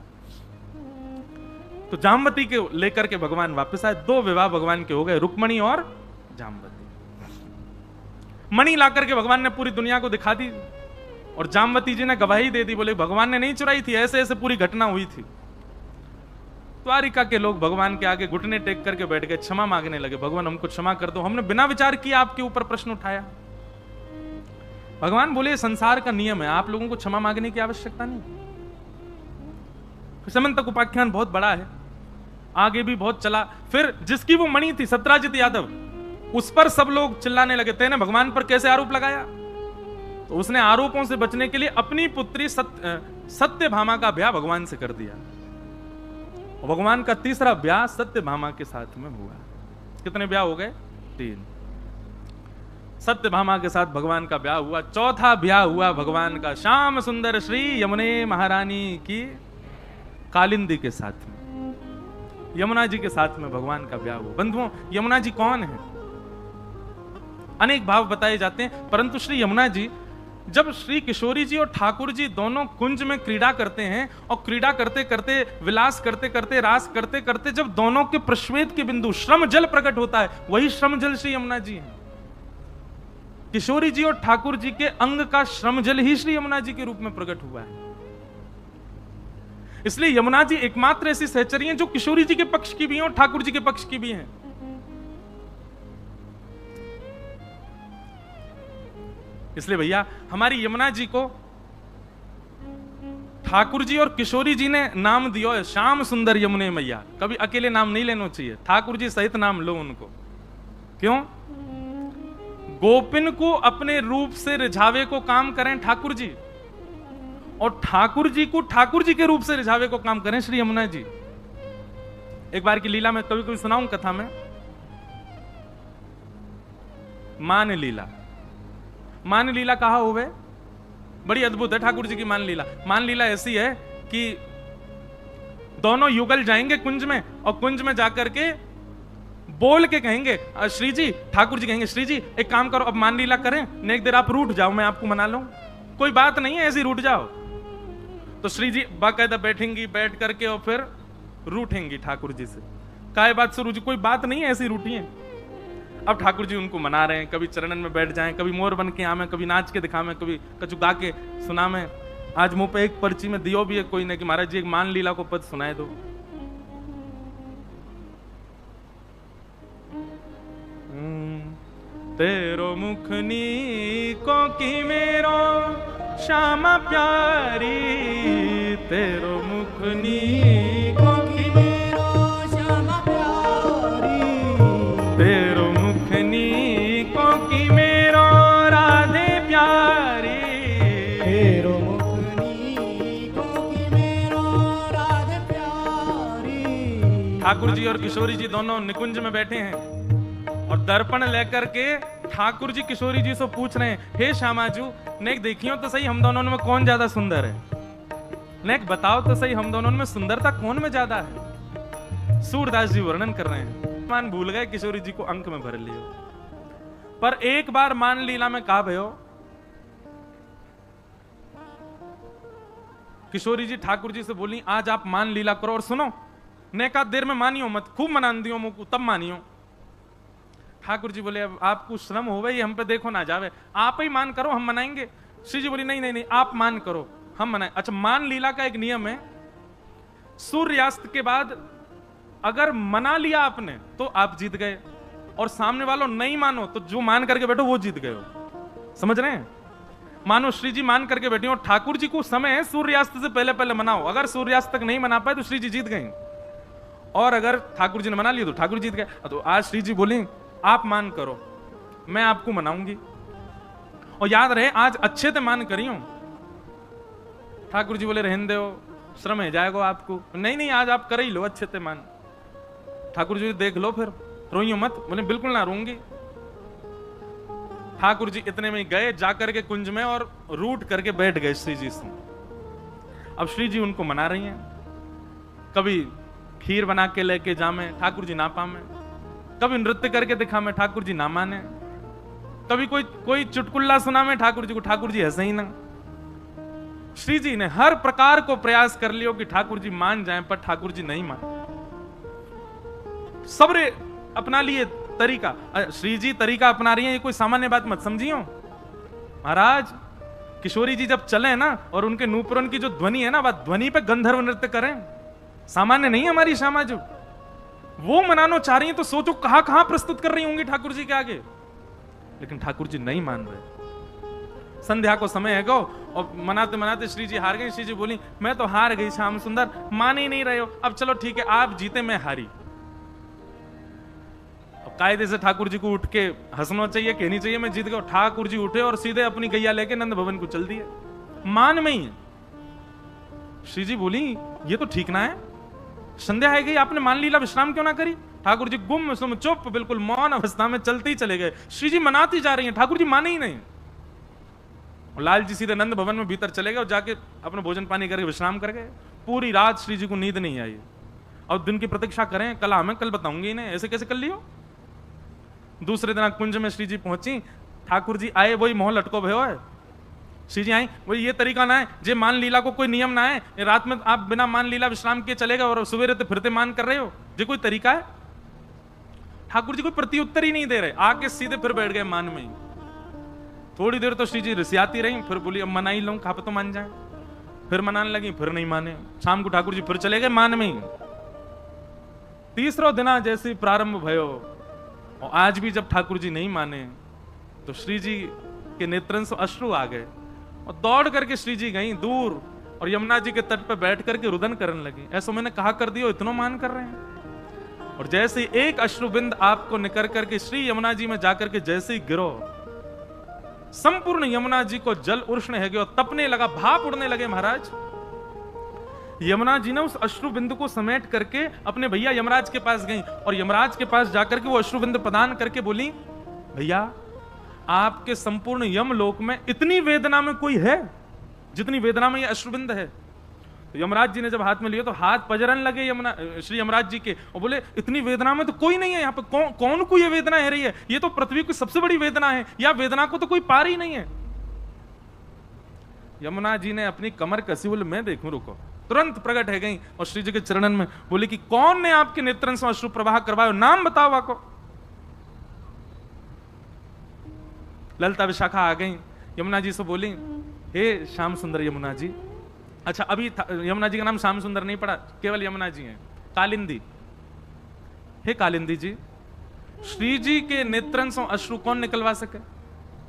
तो जामवती के लेकर के भगवान वापस आए। 2 विवाह भगवान के हो गए, रुक्मणी और जामवती। मणि लाकर के भगवान ने पूरी दुनिया को दिखा दी और जामवती जी ने गवाही दे दी, बोले भगवान ने नहीं चुराई थी, ऐसे ऐसे पूरी घटना हुई थी। द्वारिका के लोग भगवान के आगे घुटने टेक करके बैठ गए, क्षमा मांगने लगे, भगवान हमको क्षमा कर दो, हमने बिना विचार किए आपके ऊपर प्रश्न उठाया। भगवान बोले संसार का नियम है, आप लोगों को क्षमा मांगने की आवश्यकता नहीं। समन तक उपाख्यान बहुत बड़ा है, आगे भी बहुत चला। फिर जिसकी वो मणि थी सत्राजित यादव, उस पर सब लोग चिल्लाने लगे, तेने भगवान पर कैसे आरोप लगाया? तो उसने आरोपों से बचने के लिए अपनी पुत्री सत्यभामा का ब्याह भगवान से कर दिया। और भगवान का तीसरा ब्याह सत्यभामा के साथ में हुआ। कितने ब्याह हो गए? 3। सत्यभामा के साथ भगवान का ब्याह हुआ। चौथा ब्याह हुआ भगवान का श्याम सुंदर श्री यमुने महारानी की कालिंदी के साथ में, यमुना जी के साथ में भगवान का ब्याह हुआ। बंधुओं, यमुना जी कौन है? अनेक भाव बताए जाते हैं, परंतु श्री यमुना जी, जब श्री किशोरी जी और ठाकुर जी दोनों कुंज में क्रीड़ा करते हैं और क्रीड़ा करते करते, विलास करते करते, रास करते करते, जब दोनों के प्रश्वेत के बिंदु श्रम जल प्रकट होता है, वही श्रम जल श्री यमुना जी हैं। किशोरी जी और ठाकुर जी के अंग का श्रम जल ही श्री यमुना जी के रूप में प्रकट हुआ है। इसलिए यमुना जी एकमात्र ऐसी सहचरी हैं जो किशोरी जी के पक्ष की भी हैं और ठाकुर जी के पक्ष की भी हैं। इसलिए भैया हमारी यमुना जी को ठाकुर जी और किशोरी जी ने नाम दिया है श्याम सुंदर यमुने मैया। कभी अकेले नाम नहीं लेना चाहिए, ठाकुर जी सहित नाम लो उनको। क्यों? गोपिन को अपने रूप से रिझावे को काम करें ठाकुर जी, और ठाकुर जी को ठाकुर जी के रूप से रिझावे को काम करें श्री यमुना जी। एक बार की लीला में कभी कभी सुनाऊं कथा में। मान लीला, मान लीला कहा हुए, बड़ी अद्भुत है ठाकुर जी की मान लीला। मान लीला ऐसी है कि दोनों युगल जाएंगे कुंज में, और कुंज में जाकर के बोल के कहेंगे श्री जी, ठाकुर जी कहेंगे श्री जी एक काम करो, अब मान लीला करें, ने एक देर आप रूठ जाओ, मैं आपको मना लूं, कोई बात नहीं है, ऐसी रूठ जाओ। तो श्री जी बाकायदा बैठेंगी, बैठ करके और फिर रूठेंगी ठाकुर जी से। काय बात शुरू जी, कोई बात नहीं है, ऐसी रूठिए। अब ठाकुर जी उनको मना रहे हैं, कभी चरणन में बैठ जाएं, कभी मोर बन के आवे, कभी नाच के दिखावे, कभी कछु गा के सुनावे। आज मुंह पे एक पर्ची में दियो भी है कोई ने कि महाराज जी एक मान लीला को पद सुनाए दो। तेरो मुखनी को की मेरो श्यामा प्यारी, तेरो मुखनी को की मेरो श्यामा प्यारी, तेरो मुखनी को की मेरो राधे प्यारी, तेरो मुखनी को की मेरो राधे प्यारी। ठाकुर जी और किशोरी जी दोनों निकुंज में बैठे हैं और दर्पण लेकर के ठाकुर जी किशोरी जी से पूछ रहे हैं, हे श्यामाजू नेक देखियो तो सही हम दोनों में कौन ज्यादा सुंदर है, नेक बताओ तो सही हम दोनों में सुंदरता कौन में ज्यादा है। सूरदास जी वर्णन कर रहे हैं, मान भूल गए, किशोरी जी को अंक में भर लियो। पर एक बार मान लीला में कहा भयो, किशोरी जी ठाकुर जी से बोली आज आप मान लीला करो और सुनो, नेका देर में मानियो मत, खूब मनान दियो मुझको तब मानियो। ठाकुर जी बोले अब आपको श्रम हो गई, हम पे देखो ना जावे, आप ही मान करो हम मनाएंगे। श्री जी बोली नहीं नहीं नहीं आप मान करो हम मनाए। अच्छा, मान लीला का एक नियम है, सूर्यास्त के बाद अगर मना लिया आपने तो आप जीत गए, और सामने वालों नहीं मानो तो जो मान करके बैठो वो जीत गए हो। समझ रहे हैं? मानो श्री जी मान करके बैठे और ठाकुर जी को समय है सूर्यास्त से पहले पहले मनाओ, अगर सूर्यास्त तक नहीं मना पाए तो श्री जी जीत गए, और अगर ठाकुर जी ने मना लिया तो ठाकुर जीत गए। तो आज श्री जी बोली आप मान करो मैं आपको मनाऊंगी, और याद रहे आज अच्छे से मान करियो। ठाकुर जी बोले रहने दो, श्रम है जाएगा आपको। नहीं नहीं आज आप कर ही लो अच्छे से मान। ठाकुर जी देख लो फिर रोइयो मत। बोले बिल्कुल ना रोऊंगी। ठाकुर जी इतने में गए जाकर के कुंज में और रूट करके बैठ गए श्री जी से। अब श्री जी उनको मना रही हैं, कभी खीर बना के लेके जामे, ठाकुर जी ना पामे, कभी नृत्य करके दिखा में, ठाकुर जी ना माने, कभी कोई चुटकुल्ला सुना में ठाकुर जी को, ठाकुर जी हंसे ही ना। श्री जी ने हर प्रकार को प्रयास कर लियो कि ठाकुर जी मान जाएं, पर ठाकुर जी नहीं मान। सबरे अपना लिए तरीका, श्री जी तरीका अपना रही है, ये कोई सामान्य बात मत समझियो महाराज। किशोरी जी जब चले ना और उनके नूपुरन की जो ध्वनि है ना, वह ध्वनि पे गंधर्व नृत्य करें, सामान्य नहीं है हमारी श्यामा जो। वो मनानो चाह रही है तो सोचो कहां कहां प्रस्तुत कर रही होंगी ठाकुर जी के आगे। लेकिन ठाकुर जी नहीं मान रहे। संध्या को समय है गो और मनाते मनाते श्री जी हार गए। श्री जी बोली मैं तो हार गई श्याम सुंदर, मान ही नहीं रहे हो। अब चलो ठीक है आप जीते मैं हारी। अब कायदे से ठाकुर जी को उठ के हंसना चाहिए, कहनी चाहिए मैं जीत गया। ठाकुर जी उठे और सीधे अपनी गैया लेके नंद भवन को चल दिए, मान में ही है। श्री जी बोली ये तो ठीक ना है, संध्या है गई आपने मान लीला विश्राम क्यों ना करी। ठाकुर जी गुम सुम चुप बिल्कुल मौन अवस्था में चलते ही चले गए। श्री जी मनाती जा रही हैं, ठाकुर जी माने ही नहीं। और लाल जी सीधे नंद भवन में भीतर चले गए और जाके अपने भोजन पानी करके विश्राम कर गए। पूरी रात श्री जी को नींद नहीं आई और दिन की प्रतीक्षा करें, कल हमें कल बताऊंगी इन्हें, ऐसे कैसे कर लियो। दूसरे दिन कुंज में श्री जी पहुंची, ठाकुर जी आए, वही मोह लटको भयो है। श्री जी आई, वही ये तरीका ना है जे मान लीला को कोई नियम ना है, रात में आप बिना मान लीला विश्राम किए चलेगा और सवेरे तो फिरते मान कर रहे हो, ये कोई तरीका है। ठाकुर जी कोई प्रत्युत्तर ही नहीं दे रहे, आके सीधे फिर बैठ गए मान में ही। थोड़ी देर तो श्री जी रिसियाती रही, फिर बोली अब मना ही लूं, खाप तो मान जाए। फिर मनाने लगी, फिर नहीं माने। शाम को ठाकुर जी फिर चले गए मान में ही। तीसरा दिन जैसे प्रारंभ भयो और आज भी जब ठाकुर जी नहीं माने तो श्री जी के नेत्रन से अश्रु आ गए और दौड़ करके श्री जी गई दूर और यमुना जी के तट पर बैठ करके रुदन करने लगी। ऐसा मैंने कहा कर दियो, इतना मान कर रहे हैं। और जैसे एक अश्रुबिंद आपको निकर करके श्री यमुना जी में जाकर के जैसे ही गिरो, संपूर्ण यमुना जी को जल उष्ण है गया, तपने लगा, भाप उड़ने लगे महाराज। यमुना जी ने उस अश्रुबिंदु को समेट करके अपने भैया यमराज के पास गई और यमराज के पास जाकर के वो अश्रुबिंद प्रदान करके बोली भैया आपके संपूर्ण यमलोक में इतनी वेदना में कोई है जितनी वेदना में ये अश्रुबिंद है। तो यमराज जी ने जब हाथ में लिया तो हाथ पजरन लगे श्री यमराज जी के और बोले इतनी वेदना में तो कोई नहीं है यहाँ पे, कौन को ये वेदना है रही है, ये तो पृथ्वी की सबसे बड़ी वेदना है, या वेदना को तो कोई पार ही नहीं है। यमुना जी ने अपनी कमर कसी, बोले मैं देखूं, रुको। तुरंत प्रकट है गई और श्री जी के चरणन में बोली कि कौन ने आपके नेत्रन से अश्रु प्रवाह करवाया, नाम बताओ आपको। ललिता विशाखा आ गई, यमुना जी से बोली हे श्याम सुंदर यमुना जी। अच्छा अभी यमुना जी का नाम श्याम सुंदर नहीं पड़ा, केवल यमुना जी हैं। कालिंदी, हे कालिंदी जी, श्री जी के नेत्रन से अश्रु कौन निकलवा सके,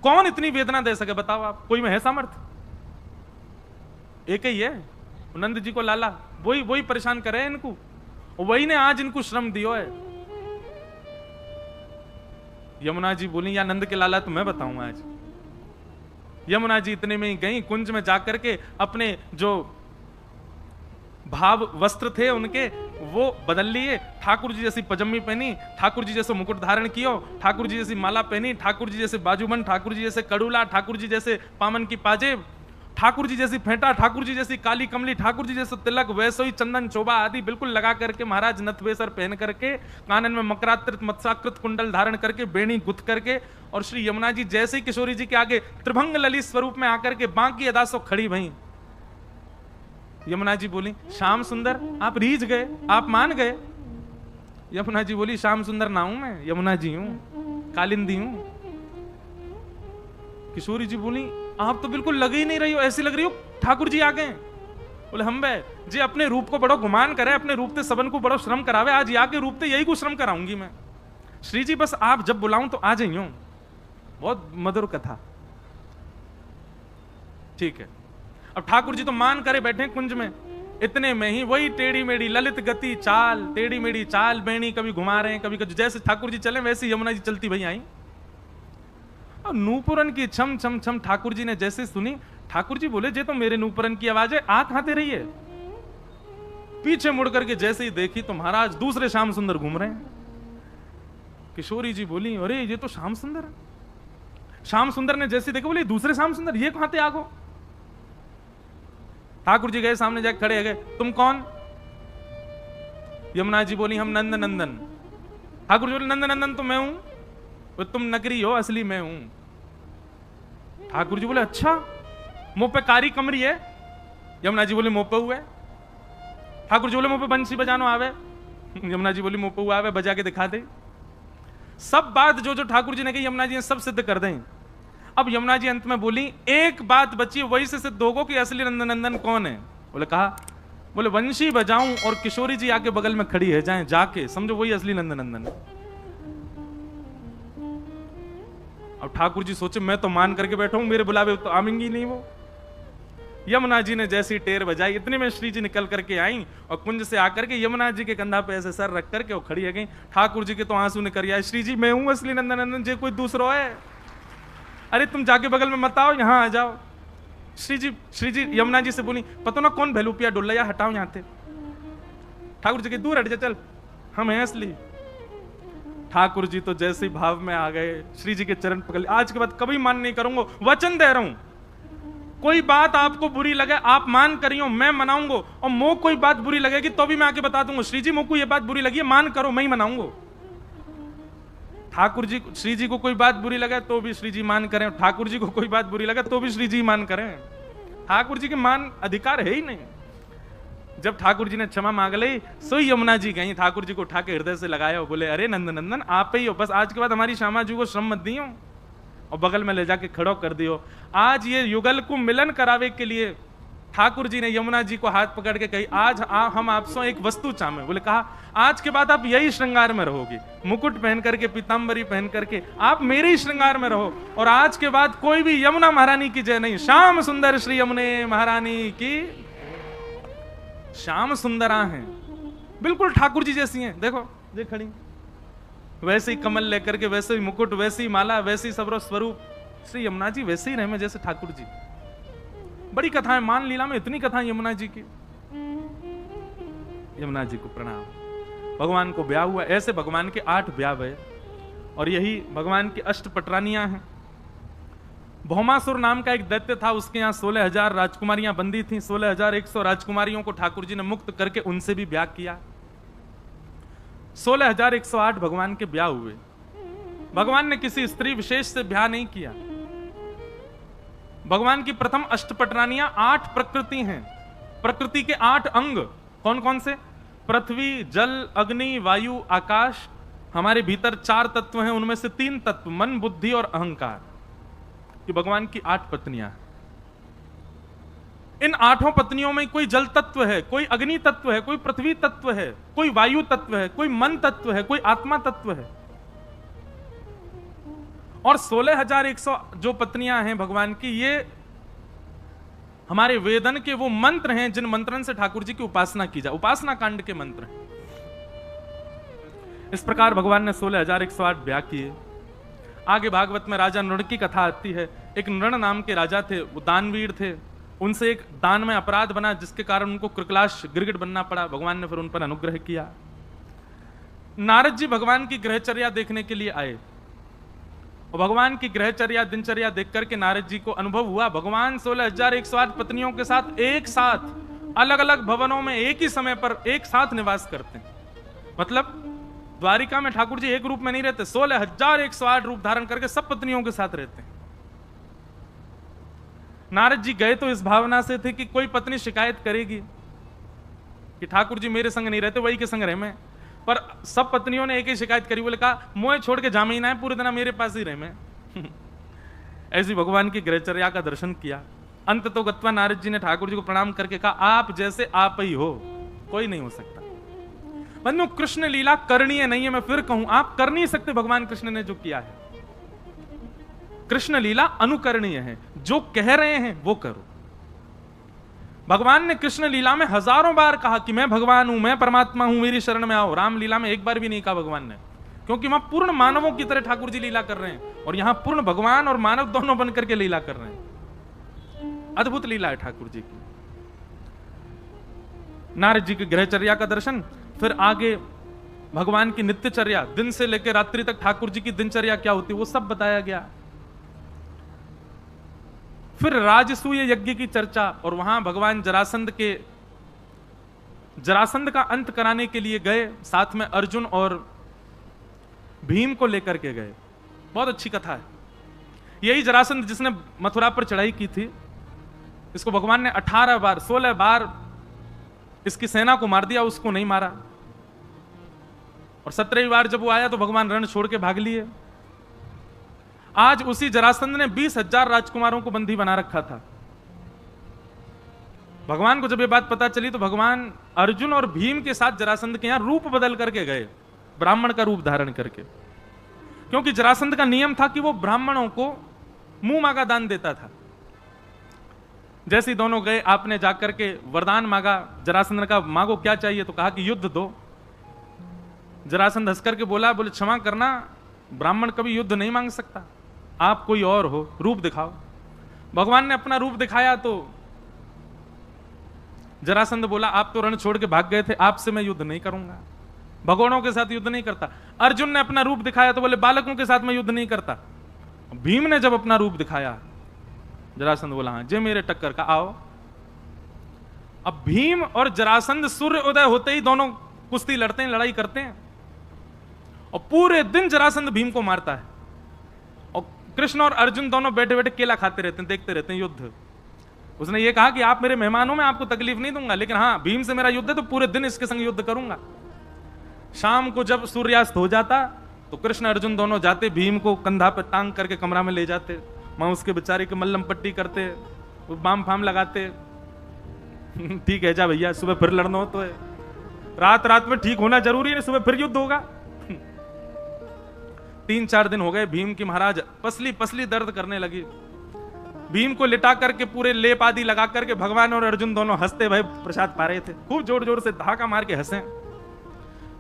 कौन इतनी वेदना दे सके, बताओ आप, कोई में है सामर्थ? एक ही है, नंद जी को लाला, वही परेशान करे इनको, वही ने आज इनको श्रम दियो है। यमुना जी बोली या नंद के लाला तो मैं बताऊंगा आज। यमुना जी इतने में ही गई, कुंज में जाकर के अपने जो भाव वस्त्र थे उनके वो बदल लिए, ठाकुर जी जैसी पजम्मी पहनी, ठाकुर जी जैसे मुकुट धारण कियो, ठाकुर जी जैसी माला पहनी, ठाकुर जी जैसे बाजूबंद, ठाकुर जी जैसे कड़ूला, ठाकुर जी जैसे पामन की पाजेब, ठाकुर जी जैसी फेंटा, ठाकुर जी जैसी काली कमली, ठाकुर जी जैसे तिलक, वैसे ही चंदन चोबा आदि बिल्कुल लगा करके महाराज नथवेसर पहन करके, कानन में मकराकृत मत्स्याकृत कुंडल धारण करके, बेणी गुथ करके, और श्री यमुना जी जैसे ही किशोरी जी के आगे त्रिभंग ललित स्वरूप में आकर के बांकी अदा सो खड़ी भई। यमुना जी बोली श्याम सुंदर आप रीझ गए, आप मान गए। यमुना जी बोली श्याम सुंदर ना हूं मैं, यमुना जी हूं, कालिंदी हूं। किशोरी जी बोली आप तो बिल्कुल लग ही नहीं रही हो, ऐसी लग रही हो ठाकुर जी आ गए। बोले हम बे जी अपने रूप को बड़ो गुमान करे, अपने रूप से सबन को बड़ो श्रम करावे, आज यहाँ के रूप से यही को श्रम कराऊंगी मैं। श्री जी बस आप जब बुलाऊं तो आ जाइयो। बहुत मधुर कथा, ठीक है। अब ठाकुर जी तो मान करे बैठे कुंज में, इतने में ही वही टेढ़ी मेढ़ी ललित गति चाल, टेढ़ी मेढ़ी चाल, बेणी कभी घुमा रहे हैं, कभी जैसे ठाकुर जी चले वैसे यमुना जी चलती भई आई। और नूपुरन की छम छम छम ठाकुर जी ने जैसे सुनी, ठाकुर जी बोले जे तो मेरे नूपुरन की आवाज है, आ कहां ते रही है? पीछे मुड़ करके जैसे ही देखी तो महाराज दूसरे श्याम सुंदर घूम रहे हैं। किशोरी जी बोली, अरे ये तो श्याम सुंदर है। श्याम सुंदर ने जैसे देखा बोले, दूसरे श्याम सुंदर ये कहां थे आगो? ठाकुर जी गए सामने जाके खड़े गए, तुम कौन? यमुना जी बोली, हम नंद नंदन। ठाकुर जी बोले, नंद नंदन तो मैं हूं। वो तुम नकली हो, असली मैं हूं। ठाकुर जी बोले, अच्छा मुंह पे कारी कमरी है? यमुना जी बोले, मुंह पे हुआ है। ठाकुर जी बोले, मुंह पे बंसी बजानो आवे? यमुना जी बोली, मुंह पे हुआ आवे, बजा के दिखा दे। सब बात जो जो ठाकुर जी ने कही यमुना जी ने सब सिद्ध कर दें। अब यमुना जी अंत में बोली, एक बात बची, वही से सिद्ध होगो कि असली नंदनंदन कौन है। बोले कहा, बोले वंशी बजाऊं और किशोरी जी आके बगल में खड़ी है जाएं, जाके समझो वही असली नंदनंदन है। अब ठाकुर जी सोचे, मैं तो मान करके बैठा हूं, मेरे बुलावे तो आवेंगी नहीं वो। यमुना जी ने जैसी टेर बजाई, इतने में श्री जी निकल करके आई और कुंज से आकर के यमुना जी के कंधा पे ऐसे सर रख करके वो खड़ी है गई। ठाकुर जी के तो आंसू निकल आए, श्री जी मैं हूं असली नंदनंदन, जे कोई दूसरा है? अरे तुम जाके बगल में मत आओ, यहां आ जाओ। श्री जी यमुना जी से बोली, पता ना कौन भैलूपिया डुल्ला, या हटाओ यहां से। ठाकुर जी के, दूर हट जा, चल हम हैं असली। ठाकुर जी तो जैसे ही भाव में आ गए, श्री जी के चरण पकड़, आज के बाद कभी मान नहीं करूंगा, वचन दे रहा हूं। कोई बात आपको बुरी लगे आप मान करियो, मैं मनाऊंगा, और मो कोई बात बुरी लगेगी तो भी मैं आके बता दूंगा, श्री जी मुझको ये बात बुरी लगी है, मान करो, मैं ही मनाऊंगा। ठाकुर जी, श्री जी को कोई बात बुरी लगे तो भी श्री जी मान करें, ठाकुर जी को कोई बात बुरी लगे तो भी श्री जी मान करें। ठाकुर जी के मान अधिकार है ही नहीं। जब ठाकुर जी ने क्षमा मांग ली, सोई यमुना जी गई, ठाकुर जी को उठा के हृदय से लगाया, बोले, अरे नंदनंदन आप ही हो, बस आज के बाद हमारी श्यामा जी को श्रम मत दियो, और बगल में ले जाके खड़ो कर दियो। आज ये युगल को मिलन करावे के लिए ठाकुर जी ने यमुना जी को हाथ पकड़ के कही, आज हम आपसे एक वस्तु चाहे। बोले कहा, आज के बाद आप यही श्रृंगार में रहोगे, मुकुट पहन करके, पीतांबरी पहन करके, आप मेरे ही श्रृंगार में रहो, और आज के बाद कोई भी यमुना महारानी की जय नहीं, श्याम सुंदर श्री यमुने महारानी की। श्याम सुंदरा हैं, बिल्कुल ठाकुर जी जैसी हैं, देखो ये खड़ी, वैसे ही कमल लेकर के, वैसे ही मुकुट, वैसी माला, वैसी ही सबरो स्वरूप। श्री यमुना जी वैसे ही रहे में जैसे ठाकुर जी। बड़ी कथाएं मान लीला में, इतनी कथाएं यमुना जी की। यमुना जी को प्रणाम। भगवान को ब्याह हुआ, ऐसे भगवान के 8 ब्याह हुए, और यही भगवान की अष्टपटरानियां हैं। भौमासुर नाम का एक दैत्य था, उसके यहाँ 16,000 राजकुमारियां बंदी थीं। 16,100 राजकुमारियों को ठाकुर जी ने मुक्त करके उनसे भी ब्याह किया। 16,108 भगवान के ब्याह हुए। भगवान ने किसी स्त्री विशेष से ब्याह नहीं किया। भगवान की प्रथम अष्टपटरानियां 8 प्रकृति हैं। प्रकृति के 8 अंग कौन कौन से? पृथ्वी, जल, अग्नि, वायु, आकाश। हमारे भीतर 4 तत्व हैं, उनमें से 3 तत्व मन, बुद्धि और अहंकार। ये भगवान की 8 पत्नियां। इन 8 पत्नियों में कोई जल तत्व है, कोई अग्नि तत्व है, कोई पृथ्वी तत्व है, कोई वायु तत्व है, कोई मन तत्व है, कोई आत्मा तत्व है। और 16,100 जो पत्नियां हैं भगवान की, ये हमारे वेदन के वो मंत्र हैं जिन मंत्रों से ठाकुर जी की उपासना की जाए। उपासना कांड के मंत्र हैं। इस प्रकार भगवान ने 16,108 ब्याह किए। आगे भागवत में राजा नृण की कथा आती है। एक नृण नाम के राजा थे, वो दानवीर थे। उनसे एक दान में अपराध बना, जिसके कारण उनको कृकलाश गिरगिट बनना पड़ा। भगवान ने फिर उन पर अनुग्रह किया। नारद जी भगवान की ग्रहचर्या देखने के लिए आए, और भगवान की ग्रहचर्या दिनचर्या देख करके नारद जी को अनुभव हुआ, भगवान 16,108 पत्नियों के साथ एक साथ अलग अलग भवनों में एक ही समय पर एक साथ निवास करते हैं। मतलब द्वारिका में ठाकुर जी एक रूप में नहीं रहते, 16,108 रूप धारण करके सब पत्नियों के साथ रहते हैं। नारद जी गए तो इस भावना से थे कि कोई पत्नी शिकायत करेगी कि ठाकुर जी मेरे संग नहीं रहते, वही के संग रहे मैं। पर सब पत्नियों ने एक ही शिकायत करी, बोले कहा मोए छोड़ के जामे ही ना है, पूरे दिन मेरे पास ही रहे मैं। ऐसी भगवान की ग्रहचर्या का दर्शन किया। अंत तो गत्वा नारद जी ने ठाकुर जी को प्रणाम करके कहा, आप जैसे आप ही हो, कोई नहीं हो सकता। बंधु, कृष्ण लीला करणीय नहीं है, मैं फिर कहूं, आप कर नहीं सकते भगवान कृष्ण ने जो किया है। कृष्ण लीला अनुकरणीय है, जो कह रहे हैं वो करो। भगवान ने कृष्ण लीला में हजारों बार कहा कि मैं भगवान हूं, मैं परमात्मा हूं, मेरी शरण में आओ। राम लीला में एक बार भी नहीं कहा भगवान ने, क्योंकि वहां पूर्ण मानवों की तरह ठाकुर जी लीला कर रहे हैं, और यहां पूर्ण भगवान और मानव दोनों बनकर के लीला कर रहे हैं। अद्भुत लीला है ठाकुर जी की। नारद जी की गृहचर्या का दर्शन, फिर आगे भगवान की नित्यचर्या, दिन से लेकर रात्रि तक ठाकुर जी की दिनचर्या क्या होती है वो सब बताया गया। फिर राजसूय यज्ञ की चर्चा, और वहां भगवान जरासंध का अंत कराने के लिए गए, साथ में अर्जुन और भीम को लेकर के गए। बहुत अच्छी कथा है। यही जरासंध जिसने मथुरा पर चढ़ाई की थी, इसको भगवान ने 18 बार 16 बार इसकी सेना को मार दिया, उसको नहीं मारा। और 17वीं बार जब वो आया तो भगवान रण छोड़ के भाग लिए। आज उसी जरासंध ने 20,000 राजकुमारों को बंदी बना रखा था। भगवान को जब ये बात पता चली तो भगवान अर्जुन और भीम के साथ जरासंध के यहां रूप बदल करके गए, ब्राह्मण का रूप धारण करके, क्योंकि जरासंध का नियम था कि वो ब्राह्मणों को मुंह मांगा दान देता था। जैसे दोनों गए, आपने जाकर के वरदान मांगा, जरासंध ने कहा मांगो क्या चाहिए, तो कहा कि युद्ध दो। जरासंध हंस करके बोले क्षमा करना, ब्राह्मण कभी युद्ध नहीं मांग सकता, आप कोई और हो, रूप दिखाओ। भगवान ने अपना रूप दिखाया तो जरासंध बोला आप तो रण छोड़ के भाग गए थे, आपसे मैं युद्ध नहीं करूंगा, भगोड़ों के साथ युद्ध नहीं करता। अर्जुन ने अपना रूप दिखाया तो बोले बालकों के साथ मैं युद्ध नहीं करता। भीम ने जब अपना रूप दिखाया, जरासंध बोला हाँ जे मेरे टक्कर का आओ। अब भीम और जरासंध सूर्य उदय होते ही दोनों कुश्ती लड़ते हैं, लड़ाई करते हैं, और पूरे दिन जरासंध भीम को मारता है, और कृष्ण और अर्जुन दोनों बैठे बैठे केला खाते रहते हैं, देखते रहते हैं युद्ध। उसने ये कहा कि आप मेरे मेहमान हो, मैं आपको तकलीफ नहीं दूंगा, लेकिन हाँ भीम से मेरा युद्ध है तो पूरे दिन इसके संग युद्ध करूंगा। शाम को जब सूर्यास्त हो जाता तो कृष्ण अर्जुन दोनों जाते, भीम को कंधा पर टांग करके कमरा में ले जाते, वहां उसके बेचारे की मल्लम पट्टी करते, बाम फाम लगाते। ठीक है जा भैया, सुबह फिर लड़ना हो तो है, रात रात में ठीक होना जरूरी है, सुबह फिर युद्ध होगा। 3-4 दिन हो गए, भीम की महाराज पसली पसली दर्द करने लगी। भीम को लिटा करके पूरे लेप आदि लगा करके भगवान और अर्जुन दोनों हंसते भाई प्रसाद पा रहे थे, खूब जोर जोर से धाका मार के हंसे।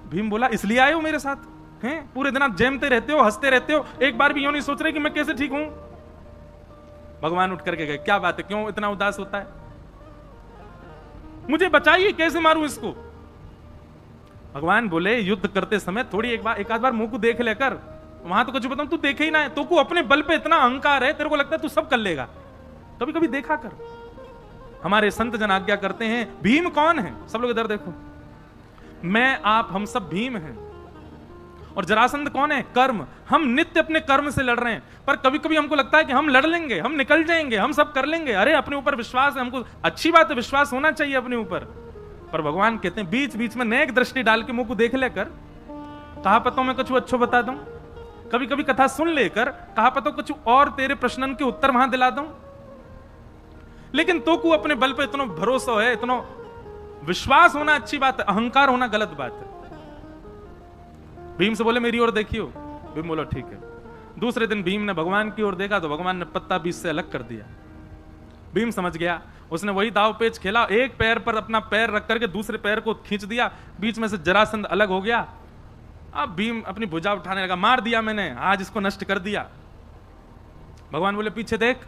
भीम बोला इसलिए आए हो मेरे साथ हैं, पूरे दिन आप जैमते रहते हो, हंसते रहते हो, एक बार भी यूं नहीं सोच रहे कि मैं कैसे ठीक हूं। भगवान उठ करके गए, क्या बात है, क्यों इतना उदास होता है, मुझे बचाइए, कैसे मारूं इसको। भगवान बोले युद्ध करते समय थोड़ी एक आध बार मुंह को देख लेकर, वहां तो कुछ बताऊं तू देखे ही ना है, तो को अपने बल पे इतना अहंकार है, तेरे को लगता है तू सब कर लेगा, कभी कभी देखा कर। हमारे संत जन आज्ञा करते हैं, भीम कौन है, सब लोग इधर देखो, मैं आप हम सब भीम हैं। और जरासंध कौन है, कर्म। हम नित्य अपने कर्म से लड़ रहे हैं, पर कभी कभी हमको लगता है कि हम लड़ लेंगे, हम निकल जाएंगे, हम सब कर लेंगे। अरे अपने ऊपर विश्वास है, हमको अच्छी बात है, विश्वास होना चाहिए अपने ऊपर। पर भगवान कहते हैं बीच बीच में नेक दृष्टि डाल के मुंह को देख लेकर, कहा पता मैं कुछ अच्छो बता दूं, कभी कभी कथा सुन लेकर कहा पता कुछ और तेरे प्रश्नन के उत्तर वहां दिला दूं। लेकिन तो को अपने बल पे इतना भरोसा है, इतना विश्वास होना अच्छी बात है, अहंकार होना गलत बात है। भीम से बोले मेरी ओर देखियो, भीम बोलो ठीक है। दूसरे दिन भीम ने भगवान की ओर देखा तो भगवान ने पत्ता बीच से अलग कर दिया। भीम समझ गया, उसने वही दाव पेच खेला, एक पैर पर अपना पैर रख करके दूसरे पैर को खींच दिया, बीच में से जरासंध अलग हो गया। अब भीम अपनी भुजा उठाने लगा, मार दिया मैंने, आज इसको नष्ट कर दिया। भगवान बोले पीछे देख,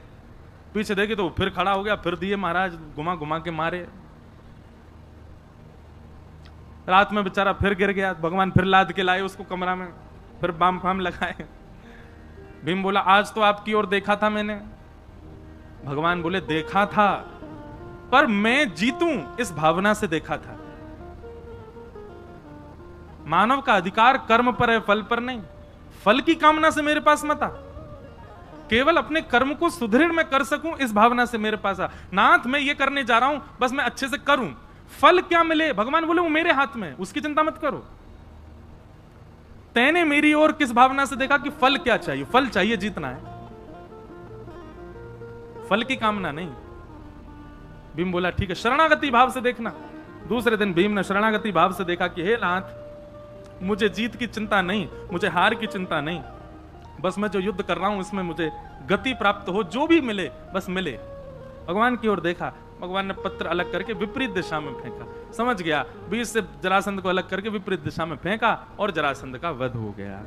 पीछे देखी तो फिर खड़ा हो गया, फिर दिए महाराज घुमा घुमा के मारे। रात में बेचारा फिर गिर गया, भगवान फिर लाद के लाए उसको कमरा में, फिर बाम फाम लगाए। भीम बोला आज तो आपकी ओर देखा था मैंने। भगवान बोले देखा था, पर मैं जीतूं इस भावना से देखा था। मानव का अधिकार कर्म पर है, फल पर नहीं। फल की कामना से मेरे पास मत आ, केवल अपने कर्म को सुदृढ़ में कर सकूं इस भावना से मेरे पास आ। नाथ मैं ये करने जा रहा हूं, बस मैं अच्छे से करूं, फल क्या मिले भगवान बोले वो मेरे हाथ में, उसकी चिंता मत करो। तैने मेरी ओर किस भावना से देखा कि फल क्या चाहिए, फल चाहिए जीतना है, फल की कामना नहीं। भीम बोला ठीक है, शरणागति भाव से देखना। दूसरे दिन भीम ने शरणागति भाव से देखा कि हे नाथ मुझे जीत की चिंता नहीं, मुझे हार की चिंता नहीं, बस मैं जो युद्ध कर रहा हूं इसमें मुझे गति प्राप्त हो, जो भी मिले बस मिले। भगवान की ओर देखा, भगवान ने पत्र अलग करके विपरीत दिशा में फेंका, समझ गया, बीच से जरासंध को अलग करके विपरीत दिशा में फेंका और जरासंध का वध हो गया।